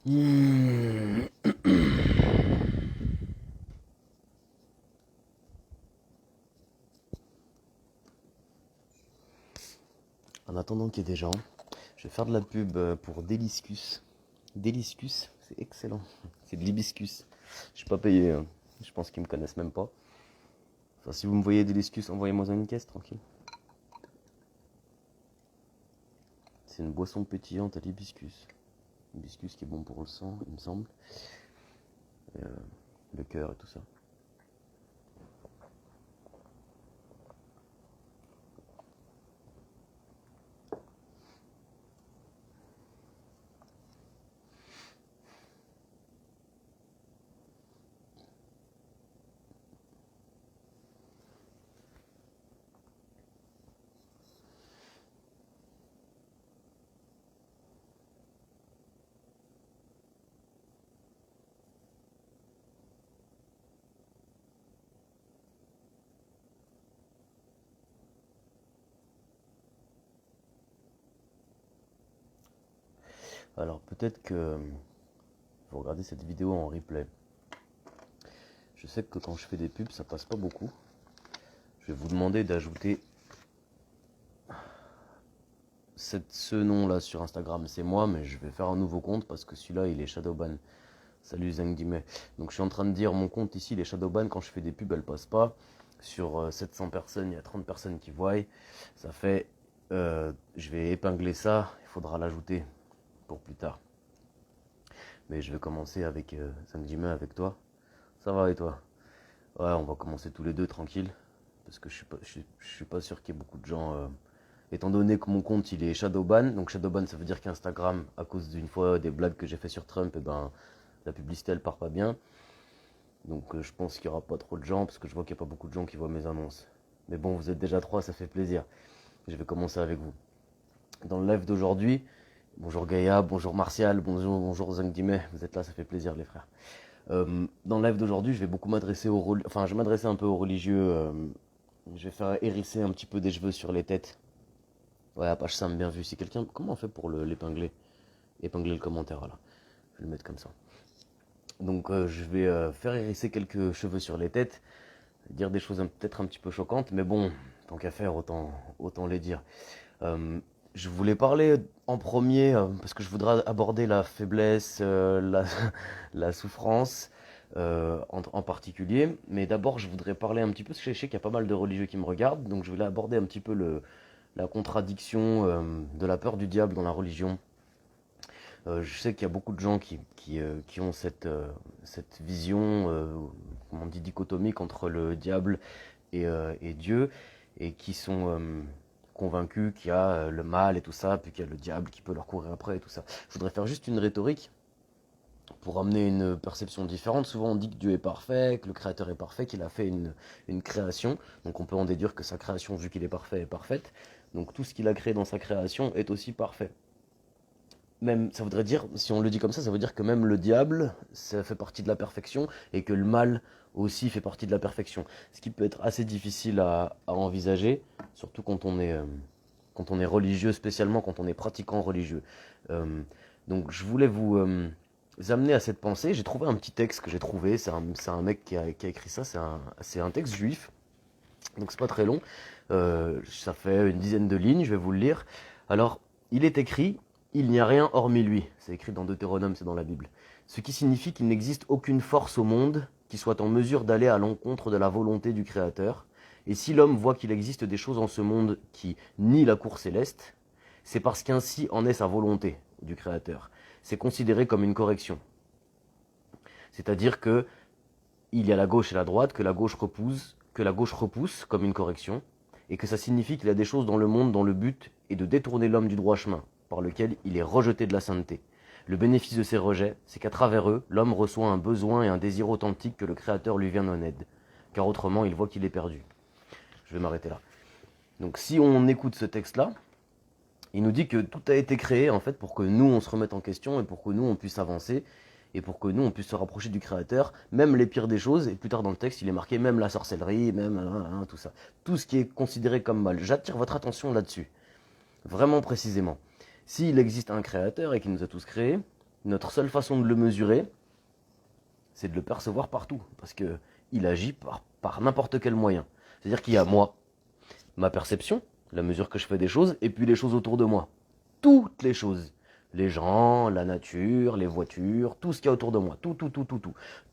Hmm. En attendant qu'il y ait des gens, je vais faire de la pub pour Deliscus. Deliscus, c'est excellent. C'est de l'hibiscus. Je suis pas payé, hein. Je pense qu'ils me connaissent même pas. Enfin, si vous me voyez Deliscus, envoyez-moi une caisse, tranquille. C'est une boisson pétillante à l'hibiscus. L'hibiscus qui est bon pour le sang, il me semble. Et, le cœur et tout ça. Alors peut-être que vous regardez cette vidéo en replay. Je sais que quand je fais des pubs, ça passe pas beaucoup. Je vais vous demander d'ajouter ce nom-là sur Instagram. C'est moi, mais je vais faire un nouveau compte parce que celui-là, il est shadowban. Salut Zangdime. Donc je suis en train de dire, mon compte ici, il est shadowban. Quand je fais des pubs, elles passent pas. Sur 700 personnes, il y a 30 personnes qui voient. Ça fait... je vais épingler ça. Il faudra l'ajouter pour plus tard. Mais je vais commencer avec Zangdime, avec toi. Ça va et toi? Ouais, on va commencer tous les deux tranquille. Parce que je suis pas sûr qu'il y ait beaucoup de gens... étant donné que mon compte il est shadowban, donc shadowban ça veut dire qu'Instagram, à cause d'une fois des blagues que j'ai fait sur Trump, et ben la publicité elle part pas bien. Donc je pense qu'il y aura pas trop de gens parce que je vois qu'il n'y a pas beaucoup de gens qui voient mes annonces. Mais bon, vous êtes déjà trois, ça fait plaisir. Je vais commencer avec vous. Dans le live d'aujourd'hui, bonjour Gaïa, bonjour Martial, bonjour Zangdime, vous êtes là, ça fait plaisir les frères. Dans le live d'aujourd'hui, je vais beaucoup m'adresser enfin je vais m'adresser un peu aux religieux. Je vais faire hérisser un petit peu des cheveux sur les têtes. Ouais, Apache Sam, bien vu. Si quelqu'un, comment on fait pour l'épingler? Épingler le commentaire, là. Je vais le mettre comme ça. Donc, je vais faire hérisser quelques cheveux sur les têtes, dire des choses peut-être un petit peu choquantes, mais bon, tant qu'à faire, autant les dire. Euh, je voulais parler en premier, parce que je voudrais aborder la faiblesse, la souffrance, en particulier. Mais d'abord, je voudrais parler un petit peu, parce que je sais qu'il y a pas mal de religieux qui me regardent, donc je voulais aborder un petit peu la contradiction de la peur du diable dans la religion. Je sais qu'il y a beaucoup de gens qui ont cette vision, comment on dit, dichotomique entre le diable et Dieu, et qui sont convaincus qu'il y a le mal et tout ça, puis qu'il y a le diable qui peut leur courir après et tout ça. Je voudrais faire juste une rhétorique pour amener une perception différente. Souvent on dit que Dieu est parfait, que le Créateur est parfait, qu'il a fait une création. Donc on peut en déduire que sa création, vu qu'il est parfait, est parfaite. Donc tout ce qu'il a créé dans sa création est aussi parfait. Même, ça voudrait dire, si on le dit comme ça veut dire que même le diable, ça fait partie de la perfection, et que le mal aussi fait partie de la perfection. Ce qui peut être assez difficile à envisager, surtout quand on est religieux, spécialement quand on est pratiquant religieux. Euh, donc je voulais vous amener à cette pensée. J'ai trouvé un petit texte que j'ai trouvé, c'est un mec qui a écrit ça, c'est un texte juif, donc c'est pas très long. Ça fait une dizaine de lignes, je vais vous le lire. Alors, il est écrit, il n'y a rien hormis lui. C'est écrit dans Deutéronome, c'est dans la Bible. Ce qui signifie qu'il n'existe aucune force au monde qui soit en mesure d'aller à l'encontre de la volonté du Créateur. Et si l'homme voit qu'il existe des choses en ce monde qui nient la cour céleste, c'est parce qu'ainsi en est sa volonté du Créateur. C'est considéré comme une correction. C'est-à-dire que il y a la gauche et la droite, que la gauche repousse comme une correction, et que ça signifie qu'il y a des choses dans le monde dont le but est de détourner l'homme du droit chemin, par lequel il est rejeté de la sainteté. Le bénéfice de ces rejets, c'est qu'à travers eux, l'homme reçoit un besoin et un désir authentique que le Créateur lui vient en aide, car autrement il voit qu'il est perdu. Je vais m'arrêter là. Donc si on écoute ce texte-là, il nous dit que tout a été créé en fait pour que nous on se remette en question et pour que nous on puisse avancer et pour que nous on puisse se rapprocher du Créateur, même les pires des choses. Et plus tard dans le texte, il est marqué même la sorcellerie, même tout ça, tout ce qui est considéré comme mal. J'attire votre attention là-dessus, vraiment précisément. S'il existe un Créateur et qu'il nous a tous créés, Notre seule façon de le mesurer, c'est de le percevoir partout, parce qu'il agit par n'importe quel moyen. C'est-à-dire qu'il y a moi, ma perception, la mesure que je fais des choses, et puis les choses autour de moi. Toutes les choses. Les gens, la nature, les voitures, tout ce qu'il y a autour de moi. Tout.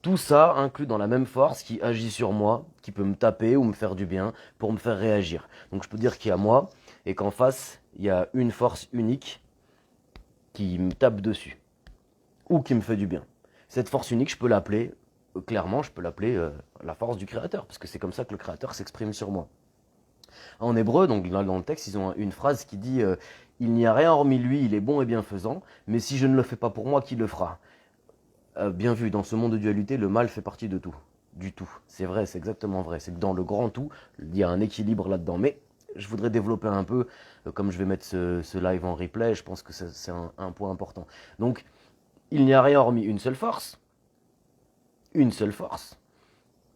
Tout ça inclus dans la même force qui agit sur moi, qui peut me taper ou me faire du bien pour me faire réagir. Donc je peux dire qu'il y a moi, et qu'en face, il y a une force unique qui me tape dessus, ou qui me fait du bien. Cette force unique, je peux l'appeler, clairement, je peux l'appeler la force du Créateur, parce que c'est comme ça que le Créateur s'exprime sur moi. En hébreu, donc là, dans le texte, ils ont une phrase qui dit il n'y a rien hormis lui, il est bon et bienfaisant, mais si je ne le fais pas pour moi, qui le fera? Bien vu, dans ce monde de dualité, le mal fait partie de tout. Du tout. C'est vrai, c'est exactement vrai. C'est que dans le grand tout, il y a un équilibre là-dedans. Mais je voudrais développer un peu, comme je vais mettre ce live en replay, je pense que c'est un point important. Donc, il n'y a rien hormis une seule force. Une seule force.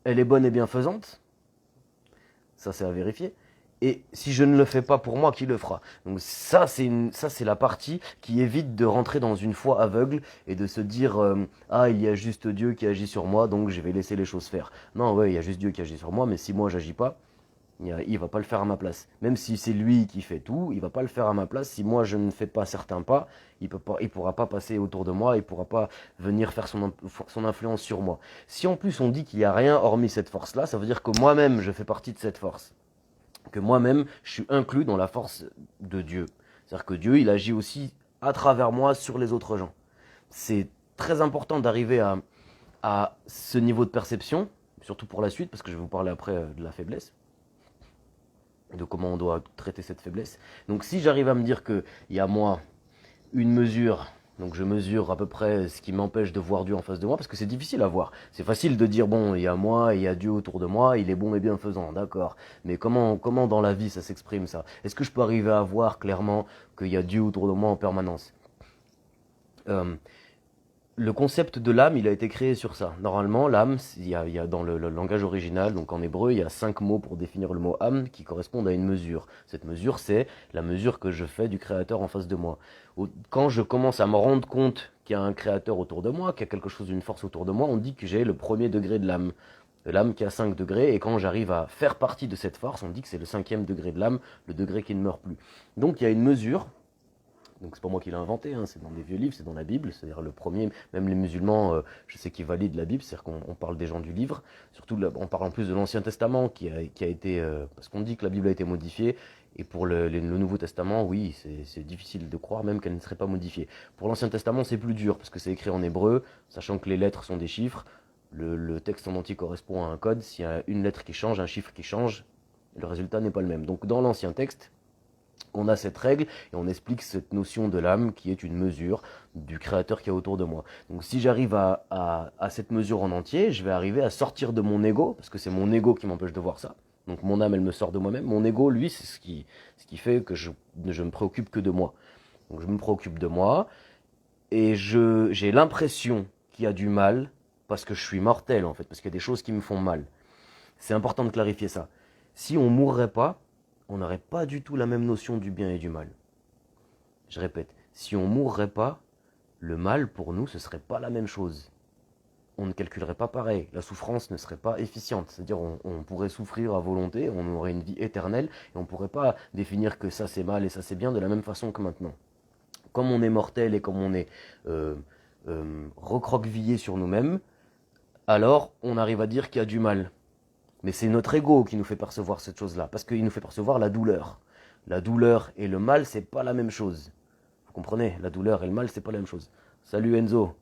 Elle est bonne et bienfaisante. Ça, c'est à vérifier. Et si je ne le fais pas pour moi, qui le fera? Donc ça, c'est la partie qui évite de rentrer dans une foi aveugle et de se dire ah, il y a juste Dieu qui agit sur moi, donc je vais laisser les choses faire. Non, ouais, il y a juste Dieu qui agit sur moi, mais si moi j'agis pas, il va pas le faire à ma place. Même si c'est lui qui fait tout, il va pas le faire à ma place. Si moi je ne fais pas certains pas, il pourra pas passer autour de moi, il pourra pas venir faire son influence sur moi. Si en plus on dit qu'il y a rien hormis cette force-là, ça veut dire que moi-même je fais partie de cette force. Que moi-même, je suis inclus dans la force de Dieu. C'est-à-dire que Dieu, il agit aussi à travers moi sur les autres gens. C'est très important d'arriver à ce niveau de perception, surtout pour la suite, parce que je vais vous parler après de la faiblesse, de comment on doit traiter cette faiblesse. Donc si j'arrive à me dire qu'il y a moi une mesure, donc je mesure à peu près ce qui m'empêche de voir Dieu en face de moi, parce que c'est difficile à voir. C'est facile de dire, bon, il y a moi, il y a Dieu autour de moi, il est bon et bienfaisant, d'accord. Mais comment dans la vie ça s'exprime ça? Est-ce que je peux arriver à voir clairement qu'il y a Dieu autour de moi en permanence? Le concept de l'âme, il a été créé sur ça. Normalement, l'âme, il y a dans le langage original, donc en hébreu, il y a 5 mots pour définir le mot âme qui correspondent à une mesure. Cette mesure, c'est la mesure que je fais du Créateur en face de moi. Quand je commence à me rendre compte qu'il y a un Créateur autour de moi, qu'il y a quelque chose, une force autour de moi, on dit que j'ai le premier degré de l'âme. L'âme qui a 5 degrés, et quand j'arrive à faire partie de cette force, on dit que c'est le 5e degré de l'âme, le degré qui ne meurt plus. Donc il y a une mesure. Donc c'est pas moi qui l'ai inventé, hein, c'est dans des vieux livres, c'est dans la Bible, c'est-à-dire le premier, même les musulmans, je sais qu'ils valident la Bible, c'est-à-dire qu'on parle des gens du livre, surtout on parle en plus de l'Ancien Testament qui a été, parce qu'on dit que la Bible a été modifiée, et pour le Nouveau Testament, oui, c'est difficile de croire même qu'elle ne serait pas modifiée. Pour l'Ancien Testament, c'est plus dur, parce que c'est écrit en hébreu, sachant que les lettres sont des chiffres, le texte en entier correspond à un code, s'il y a une lettre qui change, un chiffre qui change, le résultat n'est pas le même. Donc dans l'Ancien texte, on a cette règle et on explique cette notion de l'âme qui est une mesure du Créateur qui est autour de moi. Donc si j'arrive à cette mesure en entier, je vais arriver à sortir de mon ego, parce que c'est mon ego qui m'empêche de voir ça. Donc mon âme, elle me sort de moi-même. Mon ego, lui, c'est ce qui fait que je me préoccupe que de moi. Donc je me préoccupe de moi et j'ai l'impression qu'il y a du mal parce que je suis mortel en fait, parce qu'il y a des choses qui me font mal. C'est important de clarifier ça. Si on mourrait pas, on n'aurait pas du tout la même notion du bien et du mal. Je répète, si on mourrait pas, le mal pour nous, ce serait pas la même chose. On ne calculerait pas pareil. La souffrance ne serait pas efficiente. C'est-à-dire on pourrait souffrir à volonté, on aurait une vie éternelle, et on ne pourrait pas définir que ça c'est mal et ça c'est bien de la même façon que maintenant. Comme on est mortel et comme on est recroquevillé sur nous-mêmes, alors on arrive à dire qu'il y a du mal. Mais c'est notre ego qui nous fait percevoir cette chose-là, parce qu'il nous fait percevoir la douleur. La douleur et le mal, c'est pas la même chose. Vous comprenez? La douleur et le mal, c'est pas la même chose. Salut Enzo.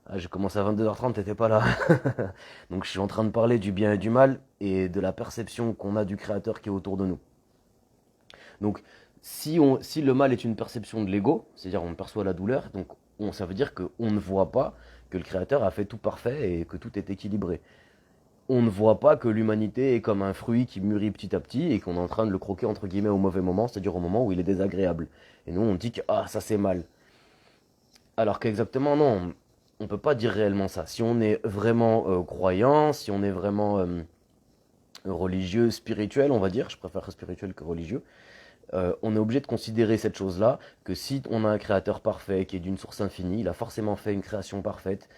Ah, j'ai commencé à 22h30, t'étais pas là. Donc je suis en train de parler du bien et du mal et de la perception qu'on a du Créateur qui est autour de nous. Donc si le mal est une perception de l'ego, c'est-à-dire on perçoit la douleur, donc ça veut dire qu'on ne voit pas que le Créateur a fait tout parfait et que tout est équilibré. On ne voit pas que l'humanité est comme un fruit qui mûrit petit à petit et qu'on est en train de le croquer entre guillemets au mauvais moment, c'est-à-dire au moment où il est désagréable. Et nous on dit que ah ça c'est mal. Alors qu'exactement non, on ne peut pas dire réellement ça. Si on est vraiment croyant, si on est vraiment religieux, spirituel on va dire, je préfère spirituel que religieux, on est obligé de considérer cette chose-là, que si on a un créateur parfait qui est d'une source infinie, il a forcément fait une création parfaite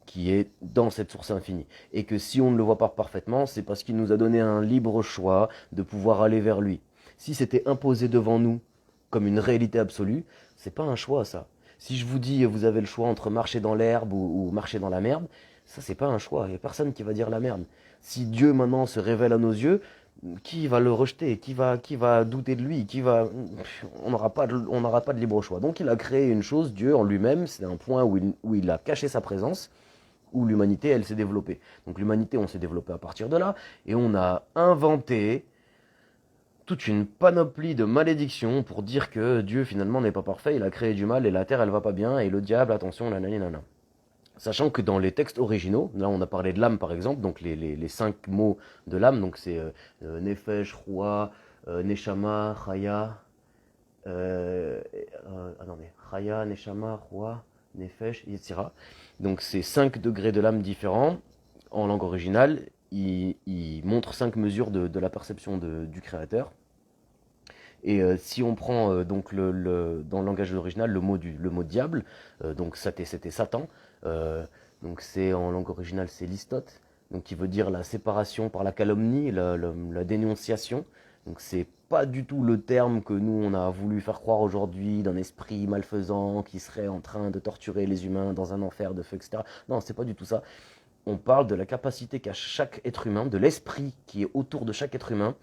qui est dans cette source infinie. Et que si on ne le voit pas parfaitement, c'est parce qu'il nous a donné un libre choix de pouvoir aller vers lui. Si c'était imposé devant nous comme une réalité absolue, c'est pas un choix ça. Si je vous dis vous avez le choix entre marcher dans l'herbe ou marcher dans la merde, ça c'est pas un choix, il n'y a personne qui va dire la merde. Si Dieu maintenant se révèle à nos yeux, qui va le rejeter, qui va douter de lui, on n'aura pas de libre choix. Donc il a créé une chose, Dieu en lui-même, c'est un point où il a caché sa présence, où l'humanité, elle s'est développée. Donc l'humanité, on s'est développé à partir de là, et on a inventé toute une panoplie de malédictions pour dire que Dieu finalement n'est pas parfait, il a créé du mal, et la terre, elle va pas bien, et le diable, attention, nanana. Sachant que dans les textes originaux, là on a parlé de l'âme par exemple, donc les 5 mots de l'âme, donc c'est Nefesh, Roi, Neshama, Chaya, attendez, Chaya, Neshama, Roi, Nefesh, etc. Donc c'est 5 degrés de l'âme différents. En langue originale, il montre 5 mesures de la perception du créateur. Et si on prend donc dans le langage original le mot diable, donc c'était Satan, euh, donc c'est en langue originale c'est listote, donc qui veut dire la séparation par la calomnie, la dénonciation. Donc c'est pas du tout le terme que nous on a voulu faire croire aujourd'hui d'un esprit malfaisant qui serait en train de torturer les humains dans un enfer de feu, etc. Non, c'est pas du tout ça. On parle de la capacité qu'a chaque être humain, de l'esprit qui est autour de chaque être humain,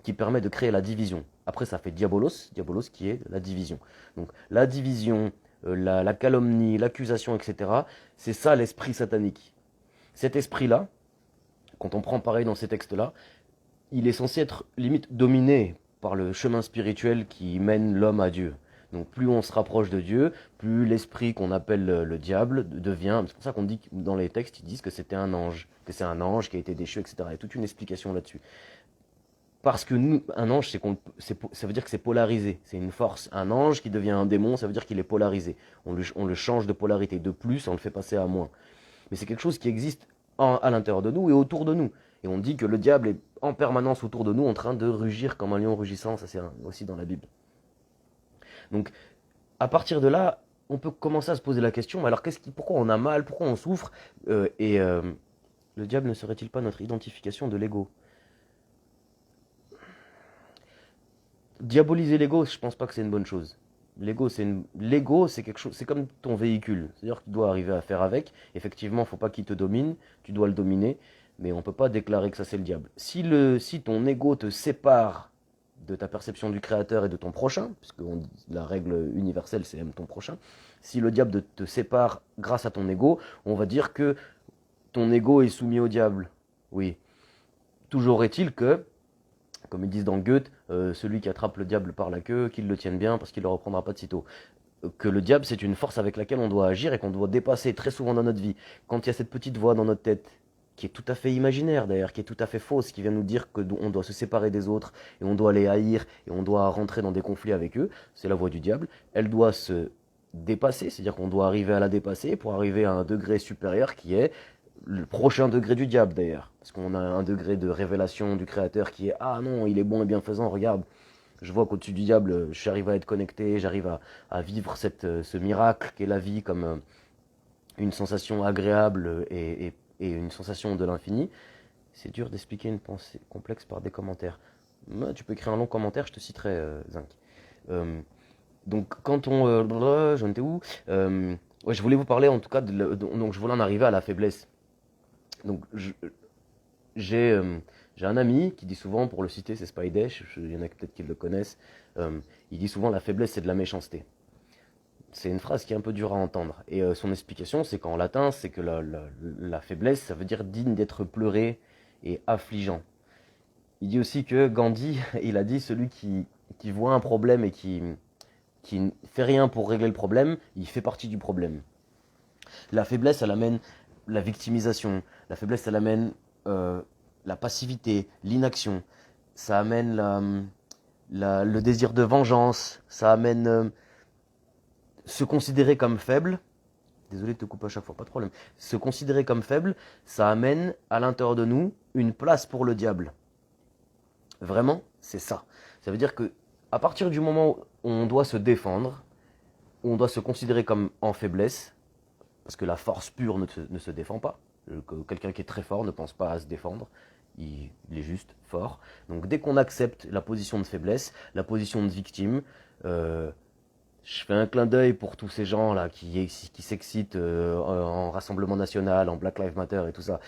qui permet de créer la division. Après, ça fait diabolos qui est la division. Donc la division, la calomnie, l'accusation, etc., c'est ça l'esprit satanique. Cet esprit-là, quand on prend pareil dans ces textes-là, il est censé être limite dominé par le chemin spirituel qui mène l'homme à Dieu. Donc plus on se rapproche de Dieu, plus l'esprit qu'on appelle le diable devient. C'est pour ça qu'on dit que dans les textes, ils disent que c'était un ange, que c'est un ange qui a été déchu, etc. Il y a toute une explication là-dessus. Parce que nous, un ange, ça veut dire que c'est polarisé, c'est une force. Un ange qui devient un démon, ça veut dire qu'il est polarisé. On le change de polarité. De plus, on le fait passer à moins. Mais c'est quelque chose qui existe à l'intérieur de nous et autour de nous. Et on dit que le diable est en permanence autour de nous, en train de rugir comme un lion rugissant. Ça, c'est aussi dans la Bible. Donc, à partir de là, on peut commencer à se poser la question, mais alors pourquoi on a mal, pourquoi on souffre le diable ne serait-il pas notre identification de l'ego? Diaboliser l'ego, je pense pas que c'est une bonne chose. L'ego, c'est quelque chose, c'est comme ton véhicule. C'est-à-dire que tu dois arriver à faire avec. Effectivement, faut pas qu'il te domine, tu dois le dominer, mais on peut pas déclarer que ça c'est le diable. Si ton ego te sépare de ta perception du créateur et de ton prochain, puisque la règle universelle c'est aime ton prochain, si le diable te sépare grâce à ton ego, on va dire que ton ego est soumis au diable. Oui. Toujours est-il que comme ils disent dans Goethe, celui qui attrape le diable par la queue, qu'il le tienne bien parce qu'il ne le reprendra pas de sitôt. Que le diable, c'est une force avec laquelle on doit agir et qu'on doit dépasser très souvent dans notre vie. Quand il y a cette petite voix dans notre tête, qui est tout à fait imaginaire d'ailleurs, qui est tout à fait fausse, qui vient nous dire qu'on doit se séparer des autres et on doit les haïr et on doit rentrer dans des conflits avec eux, c'est la voix du diable. Elle doit se dépasser, c'est-à-dire qu'on doit arriver à la dépasser pour arriver à un degré supérieur qui est le prochain degré du diable d'ailleurs. Parce qu'on a un degré de révélation du créateur qui est ah non, il est bon et bienfaisant, regarde, je vois qu'au-dessus du diable, j'arrive à être connecté, j'arrive à vivre ce miracle qu'est la vie comme une sensation agréable et une sensation de l'infini. C'est dur d'expliquer une pensée complexe par des commentaires. Tu peux écrire un long commentaire, je te citerai, Zinc. Donc quand j'en étais où ouais, je voulais vous parler en tout cas, donc je voulais en arriver à la faiblesse. Donc j'ai un ami qui dit souvent, pour le citer, c'est Spidesh, il y en a peut-être qui le connaissent, il dit souvent la faiblesse c'est de la méchanceté. C'est une phrase qui est un peu dure à entendre. Et son explication, c'est qu'en latin, c'est que la faiblesse, ça veut dire digne d'être pleuré et affligeant. Il dit aussi que Gandhi, il a dit celui qui voit un problème et qui ne fait rien pour régler le problème, il fait partie du problème. La faiblesse, elle amène la victimisation. La faiblesse, elle amène la passivité, l'inaction. Ça amène le désir de vengeance. Ça amène se considérer comme faible. Désolé de te couper à chaque fois, pas de problème. Se considérer comme faible, ça amène à l'intérieur de nous une place pour le diable. Vraiment, c'est ça. Ça veut dire que À partir du moment où on doit se défendre, où on doit se considérer comme en faiblesse, parce que la force pure ne se défend pas. Quelqu'un qui est très fort ne pense pas à se défendre, il est juste fort. Donc dès qu'on accepte la position de faiblesse, la position de victime, euh, je fais un clin d'œil pour tous ces gens là qui s'excitent en Rassemblement National, en Black Lives Matter et tout ça.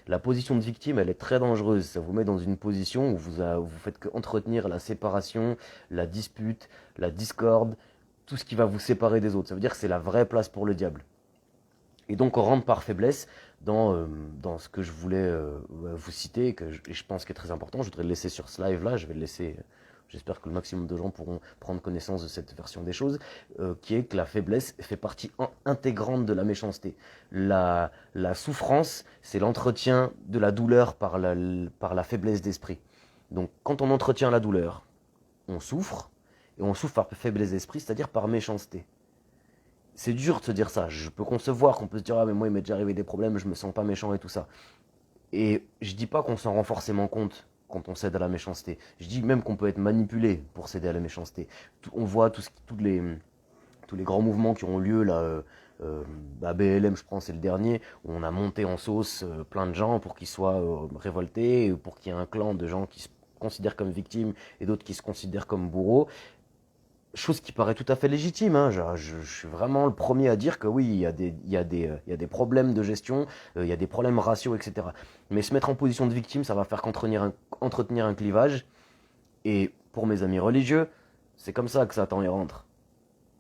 La position de victime, elle est très dangereuse. Ça vous met dans une position où vous faites qu'entretenir la séparation, la dispute, la discorde, tout ce qui va vous séparer des autres. Ça veut dire que c'est la vraie place pour le diable. Et donc on rentre par faiblesse dans ce que je voulais vous citer, et je pense qu'il est très important. Je voudrais le laisser sur ce live-là, je vais le laisser, j'espère que le maximum de gens pourront prendre connaissance de cette version des choses, qui est que la faiblesse fait partie intégrante de la méchanceté. La souffrance, c'est l'entretien de la douleur par la faiblesse d'esprit. Donc quand on entretient la douleur, on souffre, et on souffre par faiblesse d'esprit, c'est-à-dire par méchanceté. C'est dur de se dire ça. Je peux concevoir qu'on peut se dire, ah mais moi il m'est déjà arrivé des problèmes, je me sens pas méchant et tout ça. Et je dis pas qu'on s'en rend forcément compte quand on cède à la méchanceté. Je dis même qu'on peut être manipulé pour céder à la méchanceté. On voit tous les grands mouvements qui ont lieu là. BLM, je pense, c'est le dernier, où on a monté en sauce plein de gens pour qu'ils soient révoltés, pour qu'il y ait un clan de gens qui se considèrent comme victimes et d'autres qui se considèrent comme bourreaux. Chose qui paraît tout à fait légitime, hein. Je suis vraiment le premier à dire que oui, il y a des problèmes de gestion, il y a des problèmes raciaux, etc. Mais se mettre en position de victime, ça va faire qu'entretenir un clivage. Et pour mes amis religieux, c'est comme ça que Satan y rentre.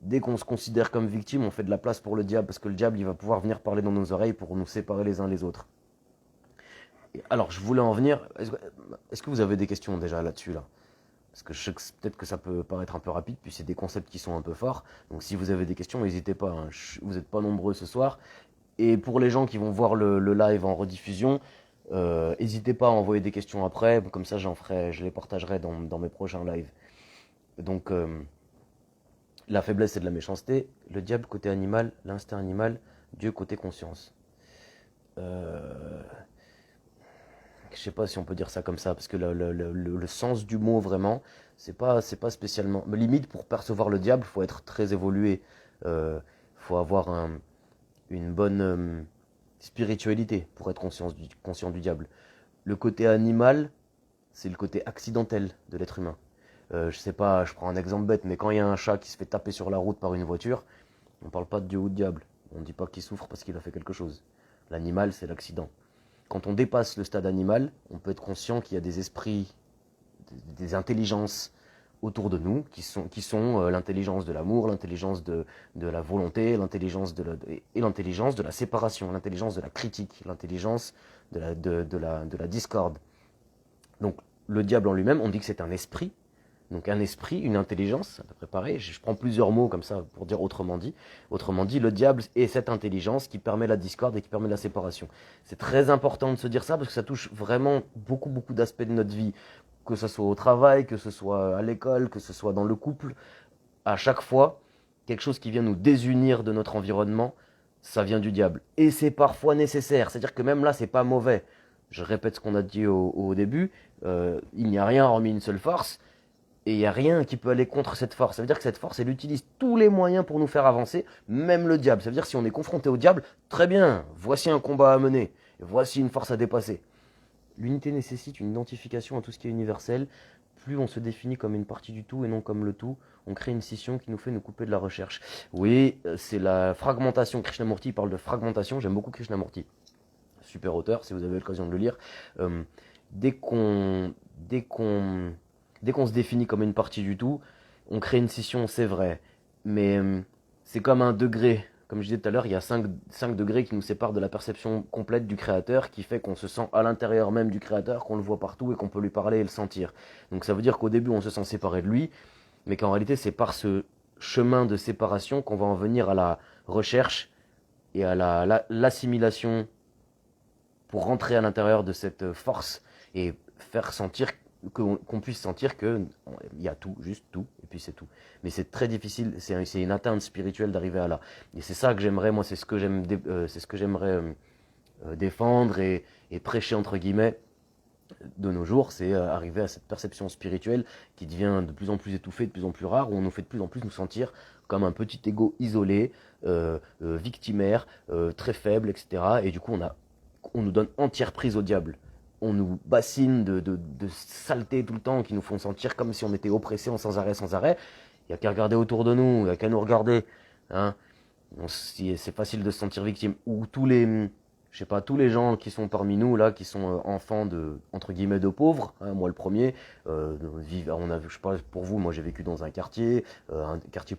Dès qu'on se considère comme victime, on fait de la place pour le diable, parce que le diable, il va pouvoir venir parler dans nos oreilles pour nous séparer les uns les autres. Et alors, je voulais en venir. Est-ce que vous avez des questions déjà là-dessus, là? Parce que je sais que peut-être que ça peut paraître un peu rapide, puis c'est des concepts qui sont un peu forts. Donc si vous avez des questions, n'hésitez pas, hein. Vous n'êtes pas nombreux ce soir. Et pour les gens qui vont voir le live en rediffusion, n'hésitez pas à envoyer des questions après. Comme ça, je les partagerai dans mes prochains lives. Donc, la faiblesse, c'est de la méchanceté. Le diable côté animal, l'instinct animal. Dieu côté conscience. Je sais pas si on peut dire ça comme ça, parce que le sens du mot vraiment, c'est pas spécialement. Mais limite, pour percevoir le diable, faut être très évolué. Faut avoir une bonne spiritualité pour être conscient du diable. Le côté animal, c'est le côté accidentel de l'être humain. Je sais pas, je prends un exemple bête, mais quand il y a un chat qui se fait taper sur la route par une voiture, on parle pas de Dieu ou de diable. On dit pas qu'il souffre parce qu'il a fait quelque chose. L'animal, c'est l'accident. Quand on dépasse le stade animal, on peut être conscient qu'il y a des esprits, des intelligences autour de nous, qui sont l'intelligence de l'amour, l'intelligence de la volonté, l'intelligence et l'intelligence de la séparation, l'intelligence de la critique, l'intelligence de la discorde. Donc le diable en lui-même, on dit que c'est un esprit. Donc un esprit, une intelligence, à peu près pareil. Je prends plusieurs mots comme ça pour dire autrement dit. Autrement dit, le diable est cette intelligence qui permet la discorde et qui permet la séparation. C'est très important de se dire ça parce que ça touche vraiment beaucoup d'aspects de notre vie. Que ce soit au travail, que ce soit à l'école, que ce soit dans le couple. À chaque fois, quelque chose qui vient nous désunir de notre environnement, ça vient du diable. Et c'est parfois nécessaire. C'est-à-dire que même là, c'est pas mauvais. Je répète ce qu'on a dit au début. Il n'y a rien hormis une seule force. Et il n'y a rien qui peut aller contre cette force. Ça veut dire que cette force, elle utilise tous les moyens pour nous faire avancer, même le diable. Ça veut dire que si on est confronté au diable, très bien, voici un combat à mener, voici une force à dépasser. L'unité nécessite une identification à tout ce qui est universel. Plus on se définit comme une partie du tout et non comme le tout, on crée une scission qui nous fait nous couper de la recherche. Oui, c'est la fragmentation. Krishnamurti parle de fragmentation. J'aime beaucoup Krishnamurti. Super auteur, si vous avez l'occasion de le lire. Dès qu'on se définit comme une partie du tout, on crée une scission, c'est vrai. Mais c'est comme un degré. Comme je disais tout à l'heure, il y a 5 degrés qui nous séparent de la perception complète du créateur, qui fait qu'on se sent à l'intérieur même du créateur, qu'on le voit partout et qu'on peut lui parler et le sentir. Donc ça veut dire qu'au début, on se sent séparé de lui, mais qu'en réalité, c'est par ce chemin de séparation qu'on va en venir à la recherche et à l'assimilation pour rentrer à l'intérieur de cette force et faire sentir qu'on puisse sentir que il y a tout, juste tout, et puis c'est tout. Mais c'est très difficile, c'est une atteinte spirituelle d'arriver à là. Et c'est ça que j'aimerais, moi, c'est ce que j'aimerais défendre et prêcher entre guillemets. de nos jours, c'est arriver à cette perception spirituelle qui devient de plus en plus étouffée, de plus en plus rare, où on nous fait de plus en plus nous sentir comme un petit ego isolé, victimaire, très faible, etc. Et du coup, on nous donne entière prise au diable. On nous bassine de saletés tout le temps qui nous font sentir comme si on était oppressés en sans arrêt, sans arrêt. Il n'y a qu'à regarder autour de nous, il n'y a qu'à nous regarder. Hein. C'est facile de se sentir victime. Ou je sais pas, tous les gens qui sont parmi nous là, qui sont enfants de entre guillemets de pauvres, hein, moi le premier, je sais pas pour vous, moi j'ai vécu dans un quartier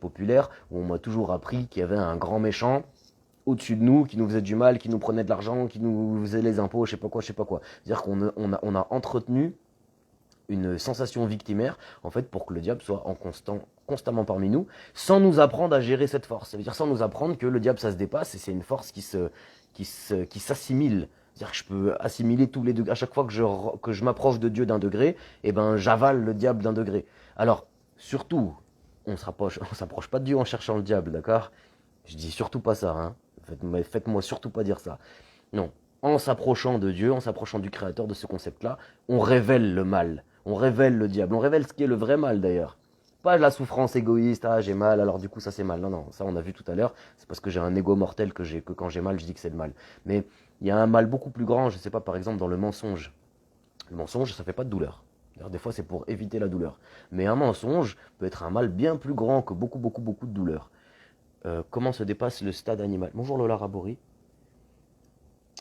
populaire où on m'a toujours appris qu'il y avait un grand méchant au-dessus de nous, qui nous faisait du mal, qui nous prenait de l'argent, qui nous faisait les impôts, je sais pas quoi, je sais pas quoi. C'est-à-dire on a entretenu une sensation victimaire, en fait, pour que le diable soit constamment parmi nous, sans nous apprendre à gérer cette force. Ça veut dire sans nous apprendre que le diable, ça se dépasse, et c'est une force qui s'assimile. C'est-à-dire que je peux assimiler tous les degrés. À chaque fois que je m'approche de Dieu d'un degré, eh ben, j'avale le diable d'un degré. Alors, surtout, on s'approche pas de Dieu en cherchant le diable, d'accord? Je dis surtout pas ça, hein. Faites-moi surtout pas dire ça. Non. En s'approchant de Dieu, en s'approchant du Créateur, de ce concept-là, on révèle le mal. On révèle le diable. On révèle ce qui est le vrai mal, d'ailleurs. Pas la souffrance égoïste, ah j'ai mal, alors du coup ça c'est mal. Non, non, ça on a vu tout à l'heure. C'est parce que j'ai un ego mortel que quand j'ai mal, je dis que c'est le mal. Mais il y a un mal beaucoup plus grand, je sais pas, par exemple dans le mensonge. Le mensonge, ça fait pas de douleur. D'ailleurs, des fois, c'est pour éviter la douleur. Mais un mensonge peut être un mal bien plus grand que beaucoup, beaucoup, beaucoup de douleur. Comment se dépasse le stade animal? Bonjour Lola Rabori.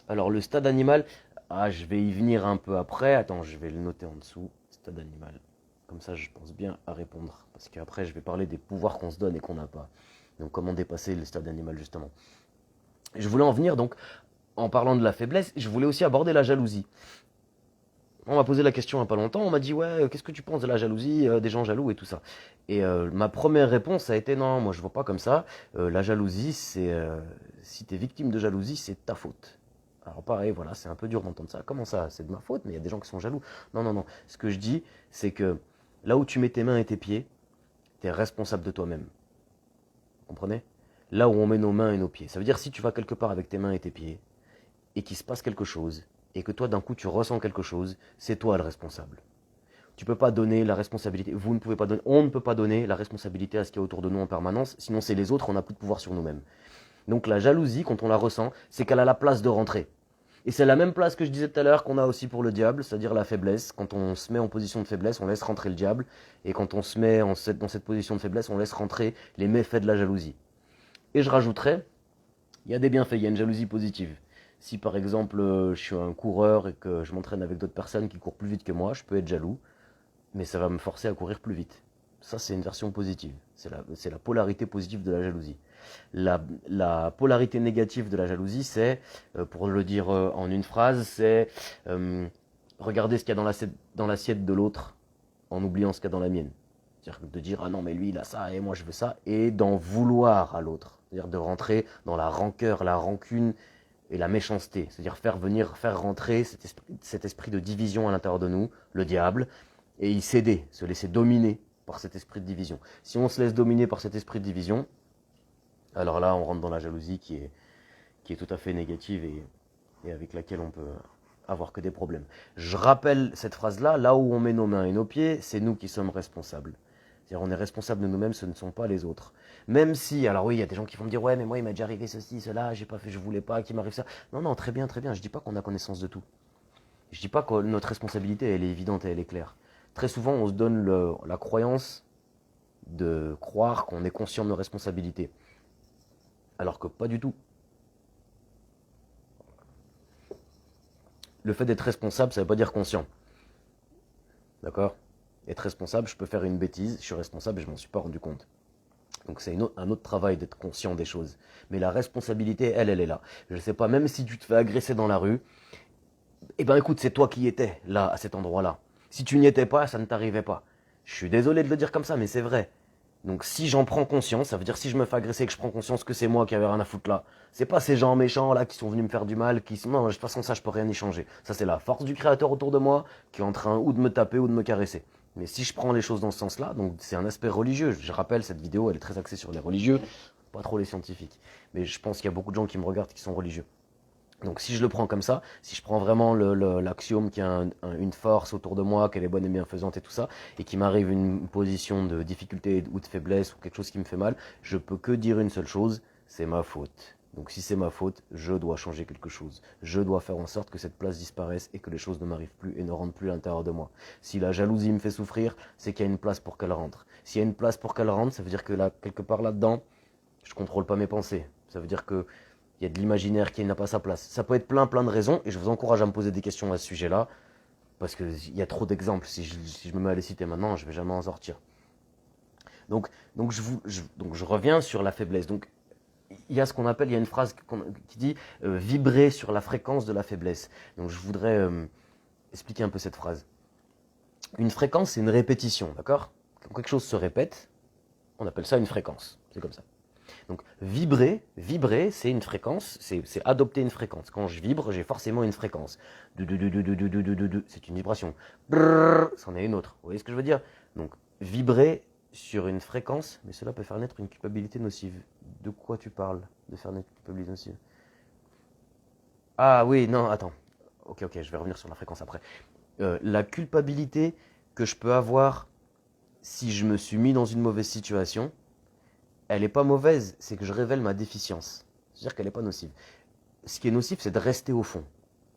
Alors, le stade animal, je vais y venir un peu après. Attends, je vais le noter en dessous. Stade animal. Comme ça, je pense bien à répondre. Parce qu'après, je vais parler des pouvoirs qu'on se donne et qu'on n'a pas. Donc, comment dépasser le stade animal, justement. Je voulais en venir, donc, en parlant de la faiblesse, je voulais aussi aborder la jalousie. On m'a posé la question il n'y a pas longtemps, on m'a dit ouais, qu'est-ce que tu penses de la jalousie, des gens jaloux et tout ça. Et ma première réponse a été non, moi je vois pas comme ça. La jalousie, si tu es victime de jalousie, c'est ta faute. Alors pareil, voilà, c'est un peu dur d'entendre ça. Comment ça? C'est de ma faute, mais il y a des gens qui sont jaloux. Non, non, non. Ce que je dis, c'est que là où tu mets tes mains et tes pieds, tu es responsable de toi-même. Vous comprenez? Là où on met nos mains et nos pieds. Ça veut dire si tu vas quelque part avec tes mains et tes pieds, et qu'il se passe quelque chose, et que toi d'un coup tu ressens quelque chose, c'est toi le responsable. Tu peux pas donner la responsabilité, vous ne pouvez pas donner, on ne peut pas donner la responsabilité à ce qu'il y a autour de nous en permanence, sinon c'est les autres, on n'a plus de pouvoir sur nous-mêmes. Donc la jalousie, quand on la ressent, c'est qu'elle a la place de rentrer. Et c'est la même place que je disais tout à l'heure qu'on a aussi pour le diable, c'est-à-dire la faiblesse. Quand on se met en position de faiblesse, on laisse rentrer le diable. Et quand on se met dans cette position de faiblesse, on laisse rentrer les méfaits de la jalousie. Et je rajouterais, il y a des bienfaits, il y a une jalousie positive. Si par exemple je suis un coureur et que je m'entraîne avec d'autres personnes qui courent plus vite que moi, je peux être jaloux, mais ça va me forcer à courir plus vite. Ça, c'est une version positive. C'est la polarité positive de la jalousie. La polarité négative de la jalousie, c'est, pour le dire en une phrase, c'est regarder ce qu'il y a dans l'assiette de l'autre en oubliant ce qu'il y a dans la mienne. C'est-à-dire de dire, ah non, mais lui, il a ça et moi, je veux ça, et d'en vouloir à l'autre. C'est-à-dire de rentrer dans la rancœur, la rancune et la méchanceté. C'est-à-dire faire rentrer cet esprit de division à l'intérieur de nous, le diable, et y céder, se laisser dominer par cet esprit de division. Si on se laisse dominer par cet esprit de division, alors là, on rentre dans la jalousie qui est tout à fait négative et avec laquelle on peut avoir que des problèmes. Je rappelle cette phrase-là, là où on met nos mains et nos pieds, c'est nous qui sommes responsables. C'est-à-dire on est responsable de nous-mêmes, ce ne sont pas les autres. Même si, alors oui, il y a des gens qui vont me dire, ouais, mais moi il m'a déjà arrivé ceci, cela, j'ai pas fait, je voulais pas, qu'il m'arrive ça. Non, non, très bien, très bien. Je dis pas qu'on a connaissance de tout. Je dis pas que notre responsabilité, elle est évidente et elle est claire. Très souvent, on se donne la croyance de croire qu'on est conscient de nos responsabilités. Alors que pas du tout. Le fait d'être responsable, ça ne veut pas dire conscient. D'accord? Être responsable, je peux faire une bêtise, je suis responsable et je m'en suis pas rendu compte. Donc c'est un autre travail d'être conscient des choses. Mais la responsabilité, elle est là. Je ne sais pas, même si tu te fais agresser dans la rue, eh ben écoute, c'est toi qui étais là, à cet endroit-là. Si tu n'y étais pas, ça ne t'arrivait pas. Je suis désolé de le dire comme ça, mais c'est vrai. Donc si j'en prends conscience, ça veut dire si je me fais agresser et que je prends conscience que c'est moi qui avais rien à foutre là. C'est pas ces gens méchants là qui sont venus me faire du mal, non, de toute façon ça je peux rien y changer. Ça c'est la force du créateur autour de moi qui est en train ou de me taper ou de me caresser. Mais si je prends les choses dans ce sens-là, donc c'est un aspect religieux. Je rappelle, cette vidéo elle est très axée sur les religieux, pas trop les scientifiques. Mais je pense qu'il y a beaucoup de gens qui me regardent qui sont religieux. Donc si je le prends comme ça, si je prends vraiment l'axiome qu'il y a une force autour de moi, qu'elle est bonne et bienfaisante et tout ça, et qu'il m'arrive une position de difficulté ou de faiblesse ou quelque chose qui me fait mal, je peux que dire une seule chose, c'est ma faute. Donc si c'est ma faute, je dois changer quelque chose. Je dois faire en sorte que cette place disparaisse et que les choses ne m'arrivent plus et ne rentrent plus à l'intérieur de moi. Si la jalousie me fait souffrir, c'est qu'il y a une place pour qu'elle rentre. S'il y a une place pour qu'elle rentre, ça veut dire que là, quelque part là-dedans, je contrôle pas mes pensées. Ça veut dire que il y a de l'imaginaire qui n'a pas sa place. Ça peut être plein de raisons, et je vous encourage à me poser des questions à ce sujet-là, parce qu'il y a trop d'exemples. Si je me mets à les citer maintenant, je vais jamais en sortir. Donc je reviens sur la faiblesse. Donc il y a ce qu'on appelle, il y a une phrase qui dit vibrer sur la fréquence de la faiblesse. Donc je voudrais expliquer un peu cette phrase. Une fréquence, c'est une répétition, d'accord? Quand quelque chose se répète, on appelle ça une fréquence. C'est comme ça. Donc vibrer, c'est une fréquence, c'est adopter une fréquence. Quand je vibre, j'ai forcément une fréquence. C'est une vibration. C'en est une autre. Vous voyez ce que je veux dire? Donc vibrer sur une fréquence, mais cela peut faire naître une culpabilité nocive. De quoi tu parles? De faire naître une culpabilité nocive? Ah oui, non, attends. Ok, je vais revenir sur la fréquence après. La culpabilité que je peux avoir si je me suis mis dans une mauvaise situation, elle n'est pas mauvaise, c'est que je révèle ma déficience. C'est-à-dire qu'elle n'est pas nocive. Ce qui est nocif, c'est de rester au fond.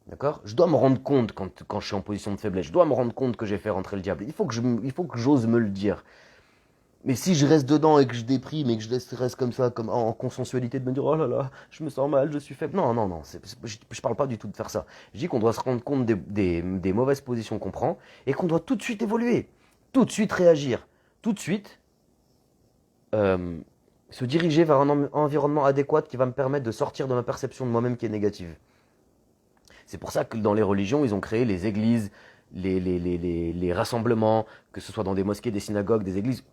D'accord? Je dois me rendre compte quand je suis en position de faiblesse. Je dois me rendre compte que j'ai fait rentrer le diable. Il faut que j'ose me le dire. Mais si je reste dedans et que je déprime et que reste comme ça, comme en consensualité, de me dire oh là là, je me sens mal, je suis faible. Non, je parle pas du tout de faire ça. Je dis qu'on doit se rendre compte des mauvaises positions qu'on prend et qu'on doit tout de suite évoluer, tout de suite réagir, tout de suite euh, se diriger vers un environnement adéquat qui va me permettre de sortir de ma perception de moi-même qui est négative. C'est pour ça que dans les religions, ils ont créé les églises, les rassemblements, que ce soit dans des mosquées, des synagogues, des églises.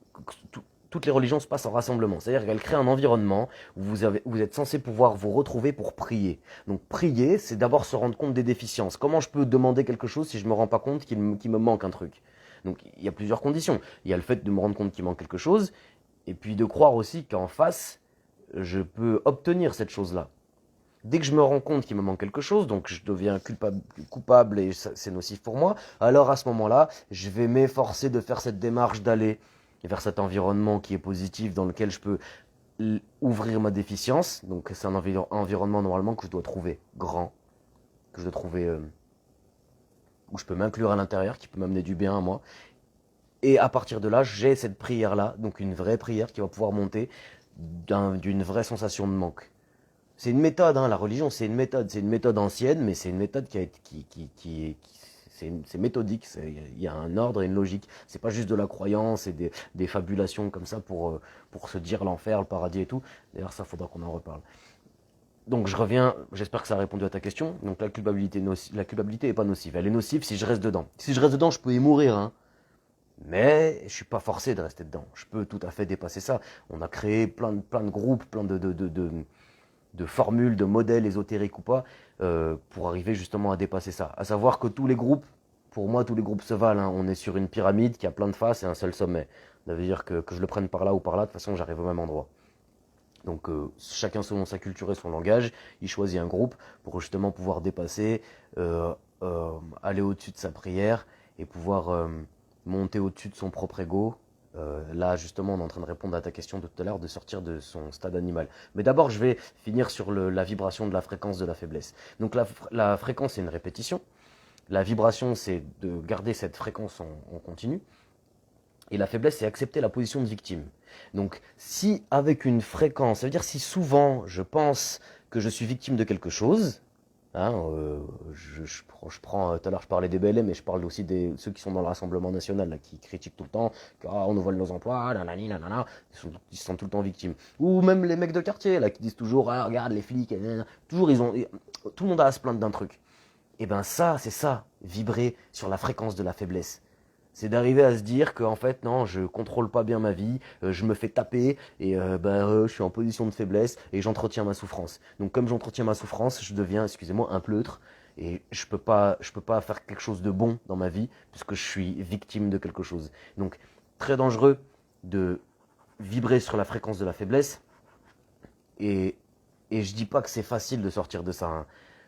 Toutes les religions se passent en rassemblement. C'est-à-dire qu'elles créent un environnement où vous êtes censé pouvoir vous retrouver pour prier. Donc prier, c'est d'abord se rendre compte des déficiences. Comment je peux demander quelque chose si je ne me rends pas compte qu'il me manque un truc? Donc il y a plusieurs conditions. Il y a le fait de me rendre compte qu'il manque quelque chose, et puis de croire aussi qu'en face, je peux obtenir cette chose-là. Dès que je me rends compte qu'il me manque quelque chose, donc je deviens coupable et c'est nocif pour moi, alors à ce moment-là, je vais m'efforcer de faire cette démarche d'aller vers cet environnement qui est positif, dans lequel je peux ouvrir ma déficience. Donc c'est un environnement normalement que je dois trouver grand, que je dois trouver où je peux m'inclure à l'intérieur, qui peut m'amener du bien à moi. Et à partir de là, j'ai cette prière-là, donc une vraie prière qui va pouvoir monter d'une vraie sensation de manque. C'est une méthode, hein, la religion, c'est une méthode ancienne, mais c'est une méthode c'est méthodique, il y a un ordre et une logique. C'est pas juste de la croyance et des fabulations comme ça pour se dire l'enfer, le paradis et tout. D'ailleurs, ça, faudra qu'on en reparle. Donc je reviens, j'espère que ça a répondu à ta question. Donc la culpabilité est pas nocive. Elle est nocive si je reste dedans. Si je reste dedans, je peux y mourir, hein. Mais je suis pas forcé de rester dedans. Je peux tout à fait dépasser ça. On a créé plein de groupes, plein de formules, de modèles ésotériques ou pas, pour arriver justement à dépasser ça. À savoir que tous les groupes, pour moi, tous les groupes se valent. Hein. On est sur une pyramide qui a plein de faces et un seul sommet. Ça veut dire que je le prenne par là ou par là, de toute façon, j'arrive au même endroit. Donc chacun selon sa culture et son langage, il choisit un groupe pour justement pouvoir dépasser, aller au-dessus de sa prière et pouvoir monter au-dessus de son propre ego. Là, justement, on est en train de répondre à ta question de tout à l'heure, de sortir de son stade animal. Mais d'abord, je vais finir sur la vibration de la fréquence de la faiblesse. Donc la fréquence, c'est une répétition. La vibration, c'est de garder cette fréquence en continu. Et la faiblesse, c'est accepter la position de victime. Donc, si avec une fréquence, ça veut dire si souvent je pense que je suis victime de quelque chose, hein, je prends, tout à l'heure je parlais des BLM, mais je parle aussi de ceux qui sont dans le Rassemblement National, là, qui critiquent tout le temps, qu'on nous vole nos emplois, nanani, nanana, ils sont tout le temps victimes. Ou même les mecs de quartier, là, qui disent toujours, ah, regarde les flics, toujours tout le monde a à se plaindre d'un truc. Et ben ça, c'est ça, vibrer sur la fréquence de la faiblesse. C'est d'arriver à se dire que en fait non, je contrôle pas bien ma vie, je me fais taper et je suis en position de faiblesse et j'entretiens ma souffrance. Donc comme j'entretiens ma souffrance, je deviens, excusez-moi, un pleutre et je peux pas faire quelque chose de bon dans ma vie puisque je suis victime de quelque chose. Donc très dangereux de vibrer sur la fréquence de la faiblesse et je dis pas que c'est facile de sortir de ça. Hein.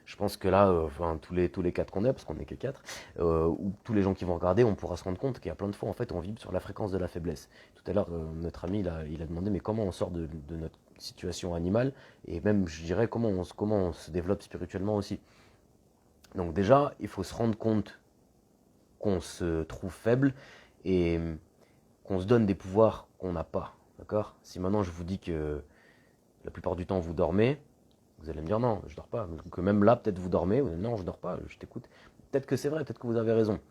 Je pense que là, enfin, tous les quatre qu'on est, parce qu'on n'est que quatre, ou tous les gens qui vont regarder, on pourra se rendre compte qu'il y a plein de fois, en fait, on vibre sur la fréquence de la faiblesse. Tout à l'heure, notre ami, il a demandé, mais comment on sort de notre situation animale, et même, je dirais, comment on se développe spirituellement aussi. Donc déjà, il faut se rendre compte qu'on se trouve faible et qu'on se donne des pouvoirs qu'on n'a pas. D'accord? Si maintenant je vous dis que la plupart du temps vous dormez, vous allez me dire non, je dors pas. Que même là, peut-être vous dormez, non, je dors pas, je t'écoute. Peut-être que c'est vrai, peut-être que vous avez raison.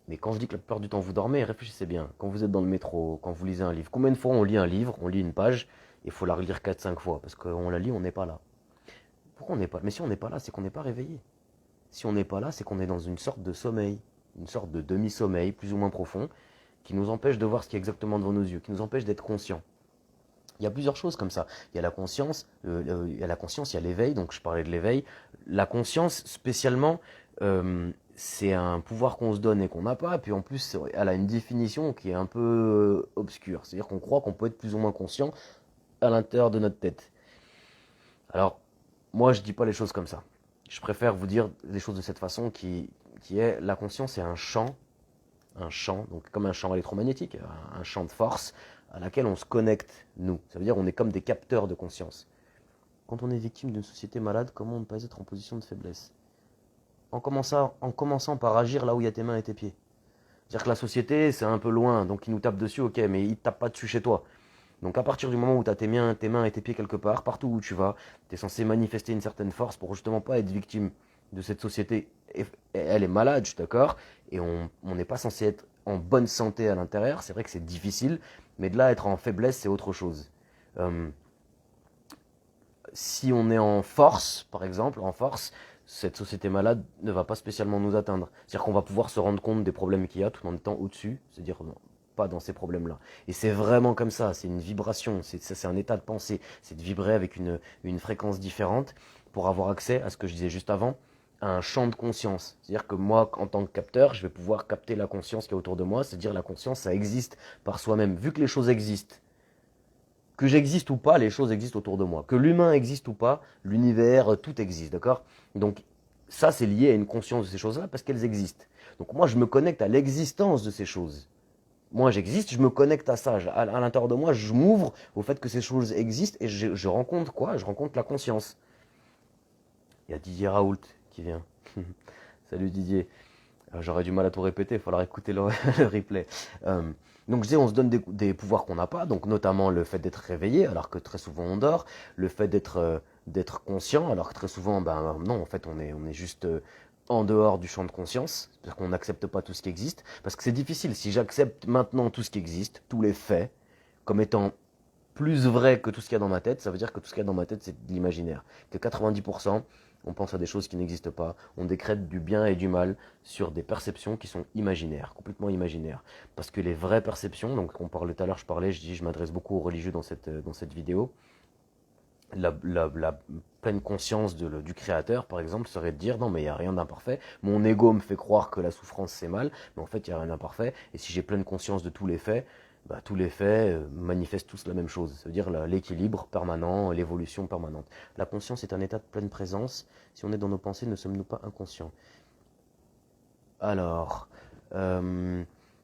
Mais quand je dis que la plupart du temps vous dormez, réfléchissez bien. Quand vous êtes dans le métro, quand vous lisez un livre, combien de fois on lit un livre, on lit une page, il faut la relire 4-5 fois, parce qu'on la lit, on n'est pas là. Pourquoi on n'est pas là? Mais si on n'est pas là, c'est qu'on n'est pas réveillé. Si on n'est pas là, c'est qu'on est dans une sorte de sommeil, une sorte de demi-sommeil, plus ou moins profond, qui nous empêche de voir ce qui est exactement devant nos yeux, qui nous empêche d'être conscients. Il y a plusieurs choses comme ça. Il y a la conscience, il y a l'éveil, donc je parlais de l'éveil. La conscience, spécialement, c'est un pouvoir qu'on se donne et qu'on n'a pas. Et puis en plus, elle a une définition qui est un peu obscure. C'est-à-dire qu'on croit qu'on peut être plus ou moins conscient à l'intérieur de notre tête. Alors, moi, je dis pas les choses comme ça. Je préfère vous dire les choses de cette façon qui est la conscience est un champ, donc comme un champ électromagnétique, un champ de force à laquelle on se connecte, nous. Ça veut dire qu'on est comme des capteurs de conscience. Quand on est victime d'une société malade, comment ne pas être en position de faiblesse en commençant par agir là où il y a tes mains et tes pieds. C'est-à-dire que la société, c'est un peu loin, donc ils nous tapent dessus, ok, mais ils ne tapent pas dessus chez toi. Donc à partir du moment où tu as tes mains et tes pieds quelque part, partout où tu vas, tu es censé manifester une certaine force pour justement pas être victime de cette société. Et elle est malade, je suis d'accord, et on n'est pas censé être en bonne santé à l'intérieur. C'est vrai que c'est difficile, mais de là être en faiblesse, c'est autre chose. Si on est en force, par exemple, en force, cette société malade ne va pas spécialement nous atteindre. C'est-à-dire qu'on va pouvoir se rendre compte des problèmes qu'il y a tout en étant au-dessus, c'est-à-dire pas dans ces problèmes-là. Et c'est vraiment comme ça, c'est une vibration, c'est un état de pensée, c'est de vibrer avec une fréquence différente pour avoir accès à ce que je disais juste avant, à un champ de conscience. C'est-à-dire que moi, en tant que capteur, je vais pouvoir capter la conscience qui est autour de moi, c'est-à-dire la conscience, ça existe par soi-même. Vu que les choses existent, que j'existe ou pas, les choses existent autour de moi. Que l'humain existe ou pas, l'univers, tout existe, d'accord? Donc ça, c'est lié à une conscience de ces choses-là parce qu'elles existent. Donc moi, je me connecte à l'existence de ces choses. Moi, j'existe, je me connecte à ça. À l'intérieur de moi, je m'ouvre au fait que ces choses existent et je rencontre quoi? Je rencontre la conscience. Il y a Didier Raoult qui vient. Salut Didier. J'aurais du mal à tout répéter, il faudra écouter le replay. Donc je disais, on se donne des pouvoirs qu'on n'a pas, donc notamment le fait d'être réveillé alors que très souvent on dort, le fait d'être conscient alors que très souvent, ben non, en fait on est juste en dehors du champ de conscience, c'est-à-dire qu'on n'accepte pas tout ce qui existe, parce que c'est difficile, si j'accepte maintenant tout ce qui existe, tous les faits, comme étant plus vrai que tout ce qu'il y a dans ma tête, ça veut dire que tout ce qu'il y a dans ma tête c'est de l'imaginaire, que 90%, on pense à des choses qui n'existent pas, on décrète du bien et du mal sur des perceptions qui sont imaginaires, complètement imaginaires. Parce que les vraies perceptions, donc on parlait tout à l'heure, je m'adresse beaucoup aux religieux dans cette vidéo, la pleine conscience du créateur, par exemple, serait de dire non mais il n'y a rien d'imparfait, mon ego me fait croire que la souffrance c'est mal, mais en fait il n'y a rien d'imparfait, et si j'ai pleine conscience de tous les faits, bah, tous les faits manifestent tous la même chose, ça veut dire l'équilibre permanent, l'évolution permanente. La conscience est un état de pleine présence, si on est dans nos pensées, ne sommes-nous pas inconscients? Alors,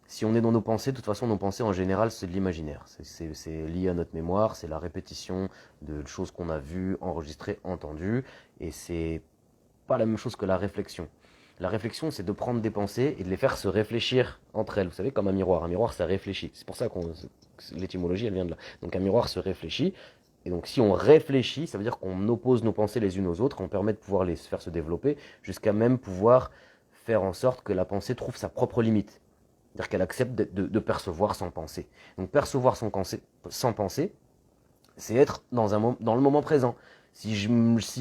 si on est dans nos pensées, de toute façon, nos pensées en général, c'est de l'imaginaire. C'est lié à notre mémoire, c'est la répétition de choses qu'on a vues, enregistrées, entendues, et c'est pas la même chose que la réflexion. La réflexion, c'est de prendre des pensées et de les faire se réfléchir entre elles. Vous savez, comme un miroir. Un miroir, ça réfléchit. C'est pour ça que l'étymologie, elle vient de là. Donc un miroir se réfléchit. Et donc si on réfléchit, ça veut dire qu'on oppose nos pensées les unes aux autres, on permet de pouvoir les faire se développer, jusqu'à même pouvoir faire en sorte que la pensée trouve sa propre limite. C'est-à-dire qu'elle accepte de percevoir sans penser. Donc percevoir sans penser, c'est être dans le moment présent. Si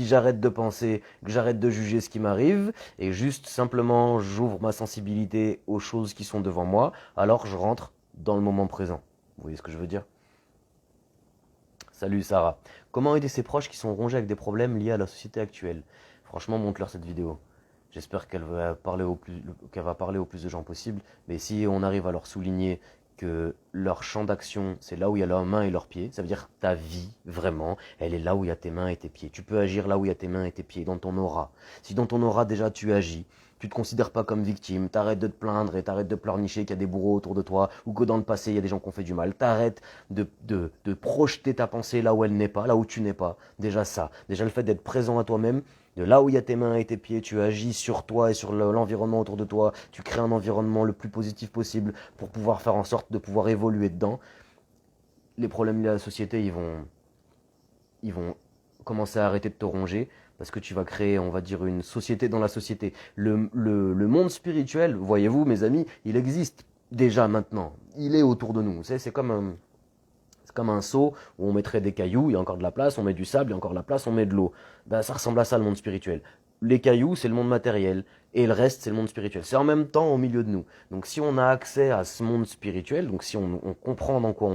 j'arrête de penser, que j'arrête de juger ce qui m'arrive, et juste simplement j'ouvre ma sensibilité aux choses qui sont devant moi, alors je rentre dans le moment présent. Vous voyez ce que je veux dire? Salut Sarah. Comment aider ses proches qui sont rongés avec des problèmes liés à la société actuelle? Franchement, montre-leur cette vidéo. J'espère qu'elle va parler au plus de gens possible. Mais si on arrive à leur souligner que leur champ d'action, c'est là où il y a leurs mains et leurs pieds. Ça veut dire ta vie, vraiment, elle est là où il y a tes mains et tes pieds. Tu peux agir là où il y a tes mains et tes pieds, dans ton aura. Si dans ton aura déjà tu agis, tu te considères pas comme victime, t'arrêtes de te plaindre et t'arrêtes de pleurnicher qu'il y a des bourreaux autour de toi ou que dans le passé il y a des gens qui ont fait du mal. T'arrêtes de projeter ta pensée là où elle n'est pas, là où tu n'es pas. Déjà ça, déjà le fait d'être présent à toi-même, de là où il y a tes mains et tes pieds, tu agis sur toi et sur l'environnement autour de toi, tu crées un environnement le plus positif possible pour pouvoir faire en sorte de pouvoir évoluer dedans. Les problèmes liés à la société, ils vont commencer à arrêter de te ronger parce que tu vas créer, on va dire, une société dans la société. Le monde spirituel, voyez-vous, mes amis, il existe déjà maintenant. Il est autour de nous. C'est comme un seau où on mettrait des cailloux, il y a encore de la place, on met du sable, il y a encore de la place, on met de l'eau. Ben, ça ressemble à ça le monde spirituel. Les cailloux, c'est le monde matériel, et le reste, c'est le monde spirituel. C'est en même temps au milieu de nous. Donc si on a accès à ce monde spirituel, donc si on comprend dans quoi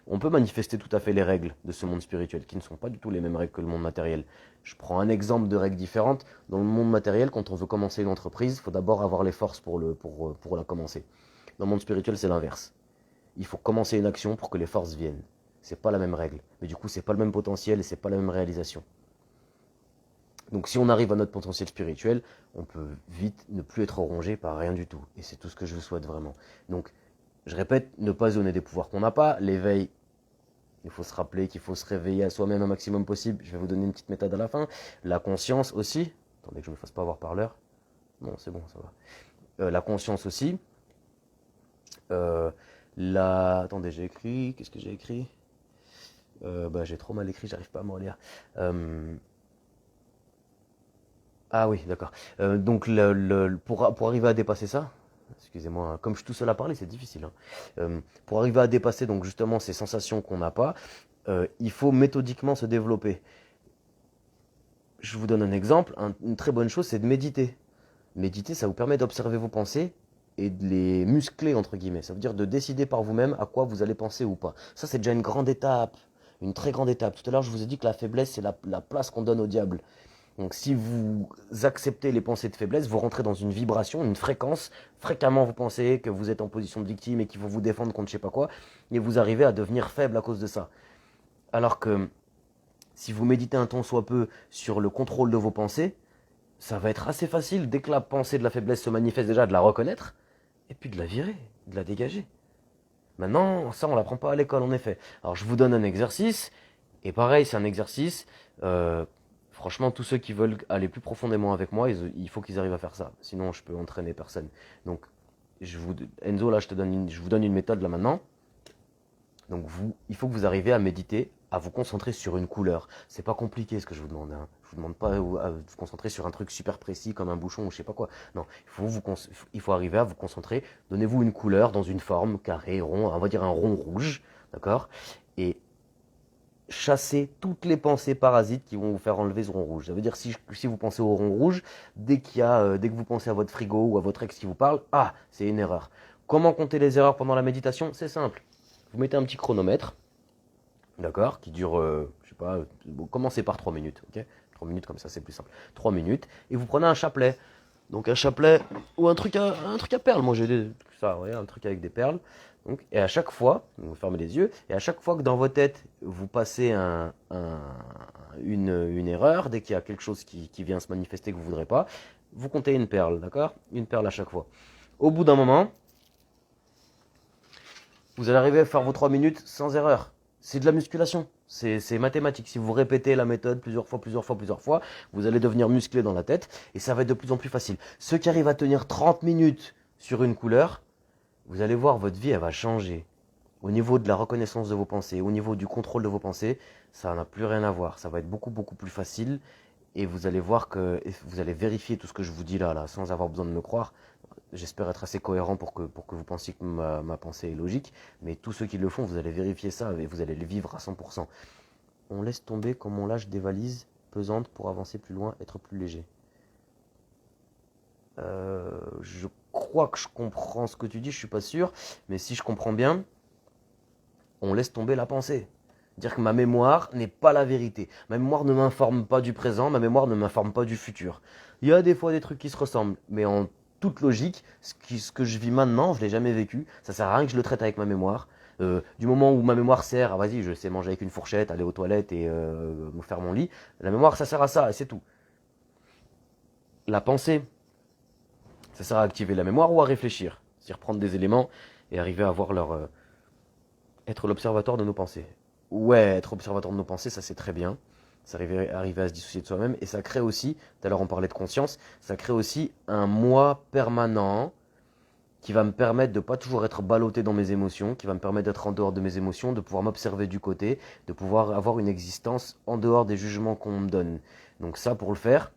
on peut manifester tout à fait les règles de ce monde spirituel, qui ne sont pas du tout les mêmes règles que le monde matériel. Je prends un exemple de règles différentes. Dans le monde matériel, quand on veut commencer une entreprise, il faut d'abord avoir les forces pour la commencer. Dans le monde spirituel, c'est l'inverse. Il faut commencer une action pour que les forces viennent. C'est pas la même règle. Mais du coup, c'est pas le même potentiel et c'est pas la même réalisation. Donc si on arrive à notre potentiel spirituel, on peut vite ne plus être rongé par rien du tout. Et c'est tout ce que je vous souhaite vraiment. Donc, je répète, ne pas donner des pouvoirs qu'on n'a pas. L'éveil, il faut se rappeler qu'il faut se réveiller à soi-même un maximum possible. Je vais vous donner une petite méthode à la fin. La conscience aussi. Attendez que je ne me fasse pas avoir par l'heure. Non, c'est bon, ça va. La conscience aussi. Attendez, j'ai écrit. Qu'est-ce que j'ai écrit j'ai trop mal écrit, j'arrive pas à me relire. Ah oui, d'accord. Donc pour arriver à dépasser ça, excusez-moi, comme je suis tout seul à parler, c'est difficile. Pour arriver à dépasser donc justement ces sensations qu'on n'a pas, il faut méthodiquement se développer. Je vous donne un exemple. Une très bonne chose, c'est de méditer. Méditer, ça vous permet d'observer vos pensées et de les muscler, entre guillemets. Ça veut dire de décider par vous-même à quoi vous allez penser ou pas. Ça, c'est déjà une grande étape. Une très grande étape. Tout à l'heure, je vous ai dit que la faiblesse, c'est la place qu'on donne au diable. Donc si vous acceptez les pensées de faiblesse, vous rentrez dans une vibration, une fréquence. Fréquemment, vous pensez que vous êtes en position de victime et qu'il faut vous défendre contre je sais pas quoi. Et vous arrivez à devenir faible à cause de ça. Alors que si vous méditez un temps soit peu sur le contrôle de vos pensées, ça va être assez facile, dès que la pensée de la faiblesse se manifeste déjà, de la reconnaître, et puis de la virer, de la dégager. Maintenant, ça, on ne l'apprend pas à l'école, en effet. Alors, je vous donne un exercice, et pareil, c'est un exercice. Franchement, tous ceux qui veulent aller plus profondément avec moi, il faut qu'ils arrivent à faire ça. Sinon, je peux entraîner personne. Donc, Enzo, là, je vous donne une méthode là maintenant. Donc, il faut que vous arriviez à méditer, à vous concentrer sur une couleur. C'est pas compliqué ce que je vous demande. Je vous demande pas à vous concentrer sur un truc super précis comme un bouchon ou je sais pas quoi. Non, il faut arriver à vous concentrer. Donnez-vous une couleur dans une forme carré, rond, on va dire un rond rouge, d'accord? Et chassez toutes les pensées parasites qui vont vous faire enlever ce rond rouge. Ça veut dire si vous pensez au rond rouge, dès que vous pensez à votre frigo ou à votre ex qui vous parle, c'est une erreur. Comment compter les erreurs pendant la méditation? C'est simple. Vous mettez un petit chronomètre. D'accord, qui dure, je sais pas, commencez par 3 minutes, ok? 3 minutes comme ça, c'est plus simple. 3 minutes, et vous prenez un chapelet. Donc un chapelet, ou un truc à perles, moi j'ai ça, ouais, un truc avec des perles. Donc, et à chaque fois, vous fermez les yeux, et à chaque fois que dans votre tête, vous passez une erreur, dès qu'il y a quelque chose qui vient se manifester que vous ne voudrez pas, vous comptez une perle, d'accord? Une perle à chaque fois. Au bout d'un moment, vous allez arriver à faire vos 3 minutes sans erreur. C'est de la musculation, c'est mathématique. Si vous répétez la méthode plusieurs fois, vous allez devenir musclé dans la tête et ça va être de plus en plus facile. Ceux qui arrivent à tenir 30 minutes sur une couleur, vous allez voir, votre vie, elle va changer. Au niveau de la reconnaissance de vos pensées, au niveau du contrôle de vos pensées, ça n'a plus rien à voir. Ça va être beaucoup, beaucoup plus facile et vous allez voir que vous allez vérifier tout ce que je vous dis là, sans avoir besoin de me croire. J'espère être assez cohérent pour que vous pensiez que ma pensée est logique, mais tous ceux qui le font, vous allez vérifier ça et vous allez le vivre à 100%. On laisse tomber comme on lâche des valises pesantes pour avancer plus loin, être plus léger. Je crois que je comprends ce que tu dis, je suis pas sûr, mais si je comprends bien, on laisse tomber la pensée. Dire que ma mémoire n'est pas la vérité. Ma mémoire ne m'informe pas du présent, ma mémoire ne m'informe pas du futur. Il y a des fois des trucs qui se ressemblent, mais en toute logique. Ce que je vis maintenant, je l'ai jamais vécu. Ça sert à rien que je le traite avec ma mémoire. Du moment où ma mémoire sert, ah vas-y, je sais manger avec une fourchette, aller aux toilettes et me faire mon lit. La mémoire, ça sert à ça et c'est tout. La pensée, ça sert à activer la mémoire ou à réfléchir. C'est-à-dire prendre des éléments et arriver à voir être l'observateur de nos pensées. Ouais, être observateur de nos pensées, ça c'est très bien. Ça arriver à se dissocier de soi-même. Et ça crée aussi, tout à l'heure on parlait de conscience, ça crée aussi un moi permanent qui va me permettre de ne pas toujours être ballotté dans mes émotions, qui va me permettre d'être en dehors de mes émotions, de pouvoir m'observer du côté, de pouvoir avoir une existence en dehors des jugements qu'on me donne. Donc ça, pour le faire,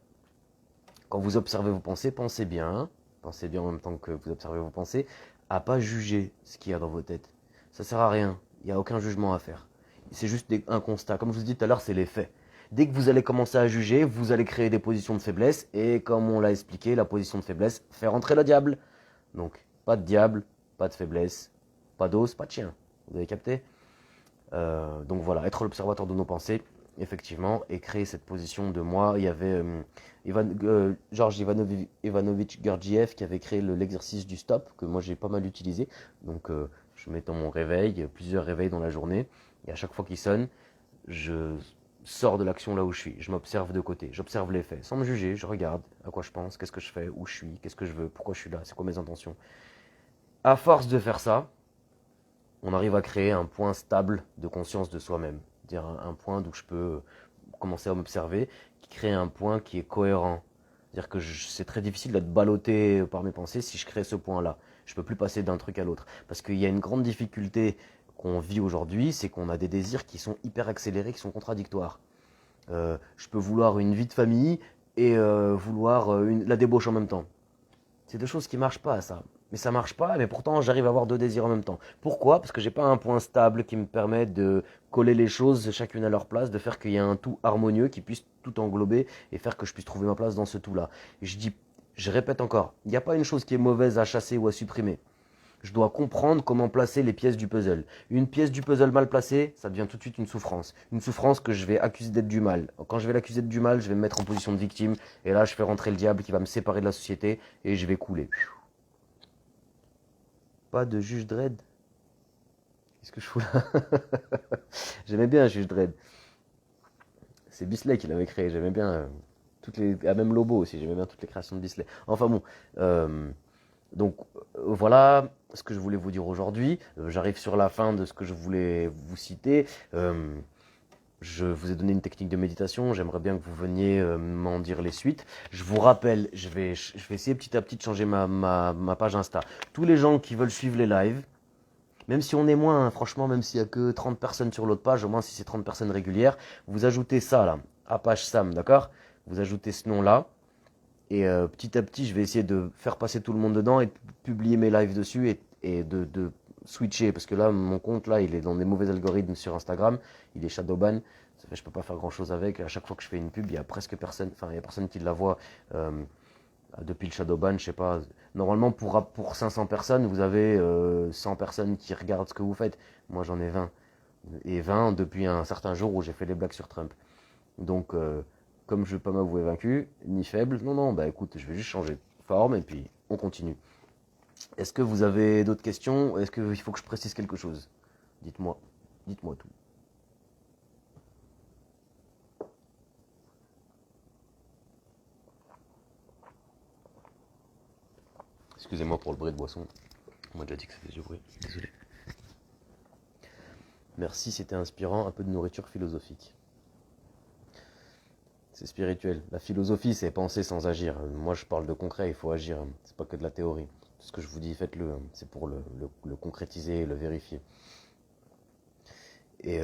quand vous observez vos pensées, pensez bien. Pensez bien en même temps que vous observez vos pensées, à pas juger ce qu'il y a dans vos têtes. Ça sert à rien. Il n'y a aucun jugement à faire. C'est juste un constat. Comme je vous dis tout à l'heure, c'est les faits. Dès que vous allez commencer à juger, vous allez créer des positions de faiblesse. Et comme on l'a expliqué, la position de faiblesse fait rentrer le diable. Donc, pas de diable, pas de faiblesse, pas d'os, pas de chien. Vous avez capté? Donc voilà, être l'observateur de nos pensées, effectivement, et créer cette position de moi. Il y avait Georges Ivanovich Gurdjieff qui avait créé l'exercice du stop, que moi j'ai pas mal utilisé. Donc je mets dans mon réveil, plusieurs réveils dans la journée, et à chaque fois qu'il sonne, je sors de l'action là où je suis. Je m'observe de côté, j'observe les faits, sans me juger, je regarde à quoi je pense, qu'est-ce que je fais, où je suis, qu'est-ce que je veux, pourquoi je suis là, c'est quoi mes intentions. À force de faire ça, on arrive à créer un point stable de conscience de soi-même. C'est-à-dire un point d'où je peux commencer à m'observer, qui crée un point qui est cohérent. C'est-à-dire que c'est très difficile d'être ballotté par mes pensées si je crée ce point-là. Je ne peux plus passer d'un truc à l'autre. Parce qu'il y a une grande difficulté qu'on vit aujourd'hui, c'est qu'on a des désirs qui sont hyper accélérés, qui sont contradictoires. Je peux vouloir une vie de famille et vouloir la débauche en même temps. C'est deux choses qui ne marchent pas, ça. Mais ça marche pas, mais pourtant j'arrive à avoir deux désirs en même temps. Pourquoi? Parce que j'ai pas un point stable qui me permet de coller les choses chacune à leur place, de faire qu'il y ait un tout harmonieux qui puisse tout englober et faire que je puisse trouver ma place dans ce tout-là. Je répète encore, il n'y a pas une chose qui est mauvaise à chasser ou à supprimer. Je dois comprendre comment placer les pièces du puzzle. Une pièce du puzzle mal placée, ça devient tout de suite une souffrance. Une souffrance que je vais accuser d'être du mal. Quand je vais l'accuser du mal, je vais me mettre en position de victime. Et là, je fais rentrer le diable qui va me séparer de la société et je vais couler. Pas de juge Dredd. Qu'est-ce que je fous là? J'aimais bien Juge Dredd. C'est Bisley qui l'avait créé. J'aimais bien même Lobo aussi. J'aimais bien toutes les créations de Bisley. Enfin bon. Donc voilà ce que je voulais vous dire aujourd'hui. J'arrive sur la fin de ce que je voulais vous citer. Je vous ai donné une technique de méditation. J'aimerais bien que vous veniez m'en dire les suites. Je vous rappelle, je vais essayer petit à petit de changer ma page Insta. Tous les gens qui veulent suivre les lives, même si on est moins, hein, franchement, même s'il n'y a que 30 personnes sur l'autre page, au moins si c'est 30 personnes régulières, vous ajoutez ça là, à page Sam, d'accord? Vous ajoutez ce nom-là. Et petit à petit, je vais essayer de faire passer tout le monde dedans et de publier mes lives dessus et de switcher. Parce que là, mon compte, là, il est dans des mauvais algorithmes sur Instagram. Il est shadowban. Ça fait, je peux pas faire grand-chose avec. À chaque fois que je fais une pub, il y a presque personne. Enfin, il y a personne qui la voit depuis le shadowban. Je sais pas. Normalement, pour 500 personnes, vous avez 100 personnes qui regardent ce que vous faites. Moi, j'en ai 20. Et 20 depuis un certain jour où j'ai fait des blagues sur Trump. Donc... comme je ne veux pas m'avouer vaincu, ni faible, non, bah écoute, je vais juste changer de forme et puis on continue. Est-ce que vous avez d'autres questions? Est-ce qu'il faut que je précise quelque chose? Dites-moi tout. Excusez-moi pour le bruit de boisson. On m'a déjà dit que c'était du bruit, désolé. Merci, c'était inspirant, un peu de nourriture philosophique. C'est spirituel. La philosophie, c'est penser sans agir. Moi, je parle de concret, il faut agir. C'est pas que de la théorie. Tout ce que je vous dis, faites-le. C'est pour le concrétiser et le vérifier. Et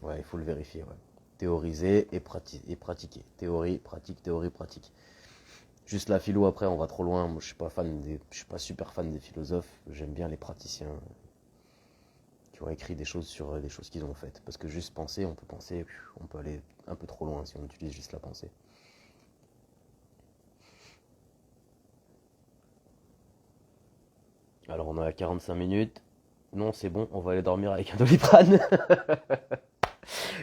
ouais, il faut le vérifier. Ouais. Théoriser et pratiquer. Théorie, pratique. Juste la philo, après, on va trop loin. Moi, je suis pas super fan des philosophes. J'aime bien les praticiens qui ont écrit des choses sur des choses qu'ils ont faites. Parce que juste penser, on peut aller un peu trop loin si on utilise juste la pensée. Alors on a 45 minutes. Non, c'est bon, on va aller dormir avec un Doliprane.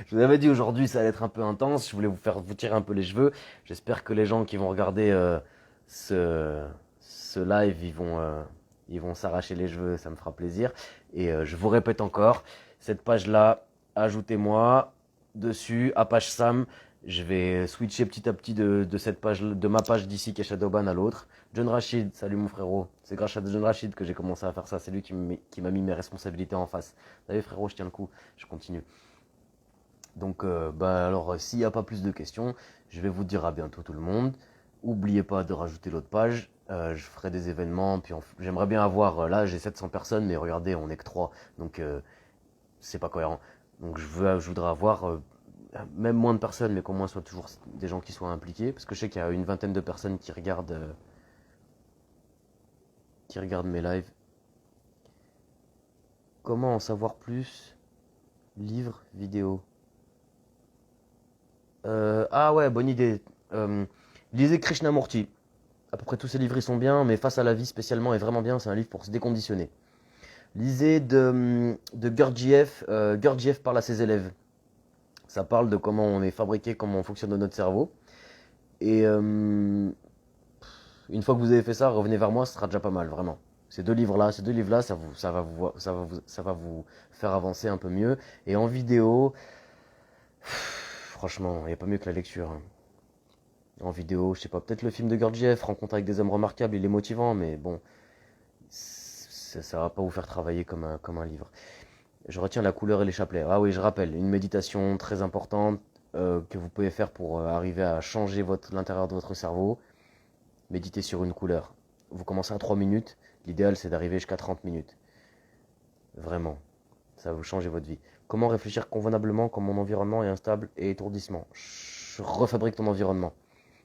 Je vous avais dit aujourd'hui ça allait être un peu intense. Je voulais vous tirer un peu les cheveux. J'espère que les gens qui vont regarder ce, ce live, ils vont s'arracher les cheveux, ça me fera plaisir. Et je vous répète encore, cette page-là, ajoutez-moi dessus, Apache Sam. Je vais switcher petit à petit de cette page, de ma page d'ici qui est Shadowban à l'autre. John Rachid, salut mon frérot. C'est grâce à John Rachid que j'ai commencé à faire ça. C'est lui qui m'a mis mes responsabilités en face. Salut frérot, je tiens le coup. Je continue. Donc, alors, s'il n'y a pas plus de questions, je vais vous dire à bientôt tout le monde. N'oubliez pas de rajouter l'autre page. Je ferai des événements. Puis j'aimerais bien avoir. Là, j'ai 700 personnes, mais regardez, on n'est que 3. Donc, c'est pas cohérent. Donc, je voudrais avoir même moins de personnes, mais qu'au moins soit toujours des gens qui soient impliqués. Parce que je sais qu'il y a une vingtaine de personnes qui regardent mes lives. Comment en savoir plus? Livre, vidéo. Ah ouais, bonne idée. Lisez Krishnamurti. À peu près tous ces livres ils sont bien, mais Face à la vie spécialement est vraiment bien. C'est un livre pour se déconditionner. Lisez de Gurdjieff. Gurdjieff parle à ses élèves. Ça parle de comment on est fabriqué, comment on fonctionne dans notre cerveau. Et une fois que vous avez fait ça, revenez vers moi, ce sera déjà pas mal, vraiment. Ces deux livres-là, ça va vous faire avancer un peu mieux. Et en vidéo, franchement, il n'y a pas mieux que la lecture, hein. En vidéo, je sais pas, peut-être le film de Gurdjieff, Rencontre avec des hommes remarquables, il est motivant, mais bon, ça va pas vous faire travailler comme un livre. Je retiens la couleur et les chapelets. Ah oui, je rappelle, une méditation très importante que vous pouvez faire pour arriver à changer l'intérieur de votre cerveau. Méditez sur une couleur. Vous commencez à 3 minutes, l'idéal c'est d'arriver jusqu'à 30 minutes. Vraiment, ça va vous changer votre vie. Comment réfléchir convenablement quand mon environnement est instable et étourdissement? Je refabrique ton environnement.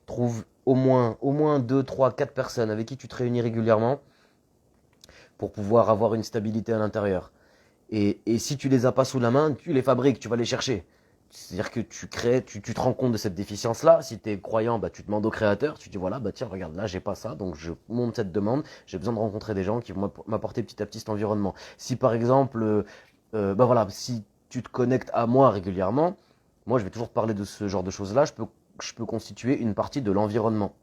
Trouve au moins 2, 3, 4 personnes avec qui tu te réunis régulièrement pour pouvoir avoir une stabilité à l'intérieur. Et si tu les as pas sous la main, tu les fabriques, tu vas les chercher. C'est-à-dire que tu crées, tu te rends compte de cette déficience-là. Si tu es croyant, bah, tu demandes au créateur, tu dis voilà, bah tiens, regarde, là j'ai pas ça, donc je monte cette demande, j'ai besoin de rencontrer des gens qui vont m'apporter petit à petit cet environnement. Si par exemple, bah voilà, si tu te connectes à moi régulièrement, moi je vais toujours te parler de ce genre de choses-là, je peux constituer une partie de l'environnement.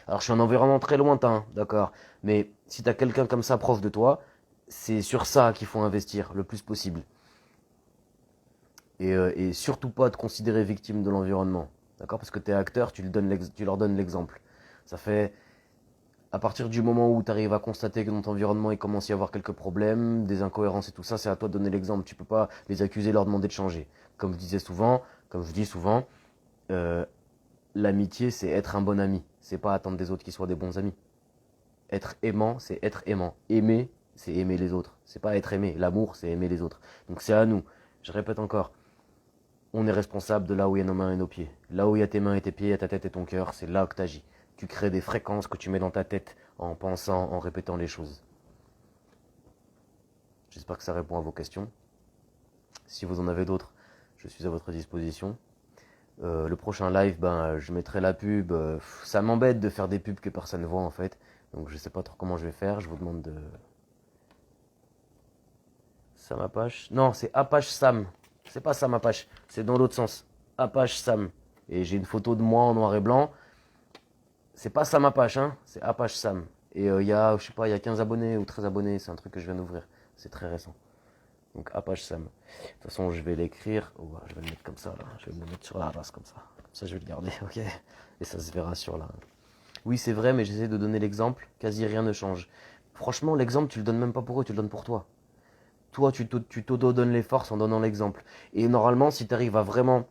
Alors je suis un environnement très lointain, d'accord, mais si tu as quelqu'un comme ça proche de toi, c'est sur ça qu'il faut investir le plus possible. Et surtout pas te considérer victime de l'environnement. D'accord? Parce que tu es acteur, tu leur donnes l'exemple. Ça fait, à partir du moment où tu arrives à constater que dans ton environnement, il commence à y avoir quelques problèmes, des incohérences et tout ça, c'est à toi de donner l'exemple. Tu peux pas les accuser, leur demander de changer. Comme je dis souvent, euh, l'amitié, c'est être un bon ami. C'est pas attendre des autres qu'ils soient des bons amis. Être aimant, c'est être aimant. Aimer, c'est aimer les autres. C'est pas être aimé. L'amour, c'est aimer les autres. Donc c'est à nous. Je répète encore. On est responsable de là où il y a nos mains et nos pieds. Là où il y a tes mains et tes pieds, il y a ta tête et ton cœur, c'est là que tu agis. Tu crées des fréquences que tu mets dans ta tête en pensant, en répétant les choses. J'espère que ça répond à vos questions. Si vous en avez d'autres, je suis à votre disposition. Le prochain live, je mettrai la pub. Ça m'embête de faire des pubs que personne ne voit en fait. Donc je sais pas trop comment je vais faire. Je vous demande de... Sam Apache. Non, c'est Apache Sam. C'est pas Sam Apache. C'est dans l'autre sens. Apache Sam. Et j'ai une photo de moi en noir et blanc. C'est pas Sam Apache, hein. C'est Apache Sam. Et il y a, je sais pas, il y a 15 abonnés ou 13 abonnés. C'est un truc que je viens d'ouvrir. C'est très récent. Donc Apache Sam. De toute façon, je vais l'écrire. Oh, je vais le mettre comme ça, là. Je vais me le mettre sur la race comme ça. Comme ça, je vais le garder, ok. Et ça se verra sur la... Oui, c'est vrai, mais j'essaie de donner l'exemple. Quasi rien ne change. Franchement, l'exemple, tu le donnes même pas pour eux, tu le donnes pour toi. Toi, tu t'auto-donnes les forces en donnant l'exemple. Et normalement, si tu arrives à vraiment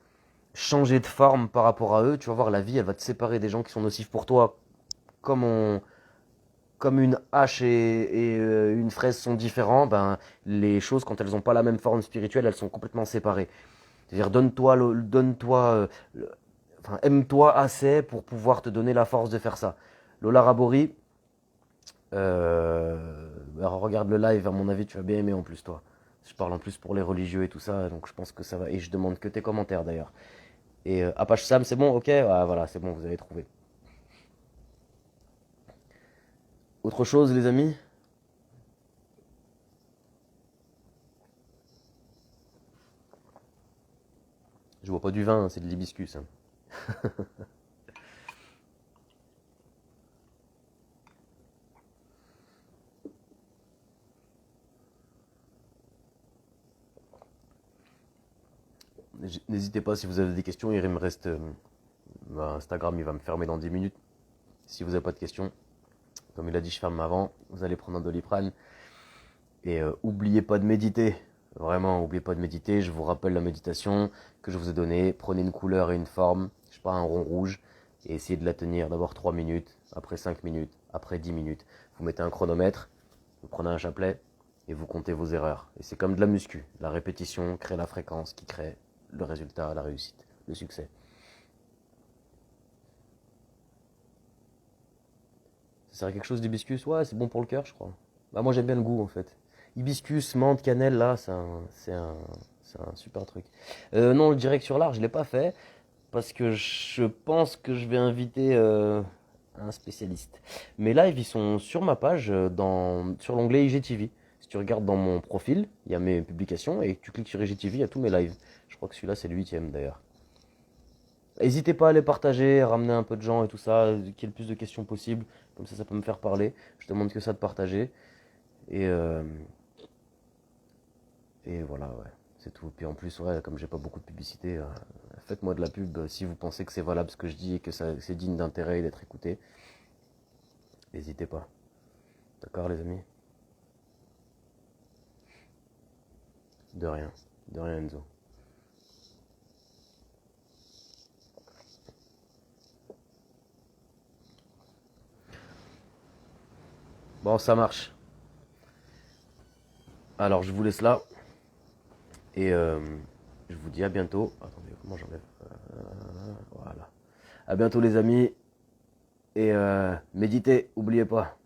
changer de forme par rapport à eux, tu vas voir, la vie, elle va te séparer des gens qui sont nocifs pour toi. Comme, comme une hache et une fraise sont différents, les choses, quand elles n'ont pas la même forme spirituelle, elles sont complètement séparées. C'est-à-dire, enfin, aime-toi assez pour pouvoir te donner la force de faire ça. Lola Rabori, alors regarde le live, à mon avis, tu vas bien aimer en plus, toi. Je parle en plus pour les religieux et tout ça, donc je pense que ça va. Et je demande que tes commentaires d'ailleurs. Et Apache Sam, c'est bon, ok? Ah, voilà, c'est bon, vous avez trouvé. Autre chose, les amis? Je vois pas du vin, hein, c'est de l'hibiscus, hein. N'hésitez pas si vous avez des questions. Il me reste. Instagram, il va me fermer dans 10 minutes. Si vous n'avez pas de questions, comme il a dit, je ferme avant. Vous allez prendre un Doliprane. Et oubliez pas de méditer. Vraiment, oubliez pas de méditer. Je vous rappelle la méditation que je vous ai donnée. Prenez une couleur et une forme. Je sais pas, un rond rouge. Et essayez de la tenir d'abord 3 minutes, après 5 minutes, après 10 minutes. Vous mettez un chronomètre, vous prenez un chapelet et vous comptez vos erreurs. Et c'est comme de la muscu. La répétition crée la fréquence qui crée le résultat, la réussite, le succès. Ça serait quelque chose d'hibiscus? Ouais, c'est bon pour le cœur, je crois. Bah, moi, j'aime bien le goût, en fait. Hibiscus, menthe, cannelle, là, c'est un super truc. Non, le direct sur l'art, je l'ai pas fait parce que je pense que je vais inviter un spécialiste. Mes lives, ils sont sur ma page, sur l'onglet IGTV. Si tu regardes dans mon profil, il y a mes publications et tu cliques sur IGTV, il y a tous mes lives. Je crois que celui-là, c'est le 8e d'ailleurs. N'hésitez pas à les partager, à ramener un peu de gens et tout ça, qu'il y ait le plus de questions possible. Comme ça peut me faire parler. Je demande que ça de partager. Et, euh, et voilà, ouais. C'est tout. Puis en plus, ouais, comme j'ai pas beaucoup de publicité, faites-moi de la pub si vous pensez que c'est valable ce que je dis et que c'est digne d'intérêt et d'être écouté. N'hésitez pas. D'accord, les amis? De rien. De rien, Enzo. Bon, ça marche. Alors, je vous laisse là. Et je vous dis à bientôt. Attendez, comment j'enlève voilà. À bientôt, les amis. Et méditez, oubliez pas.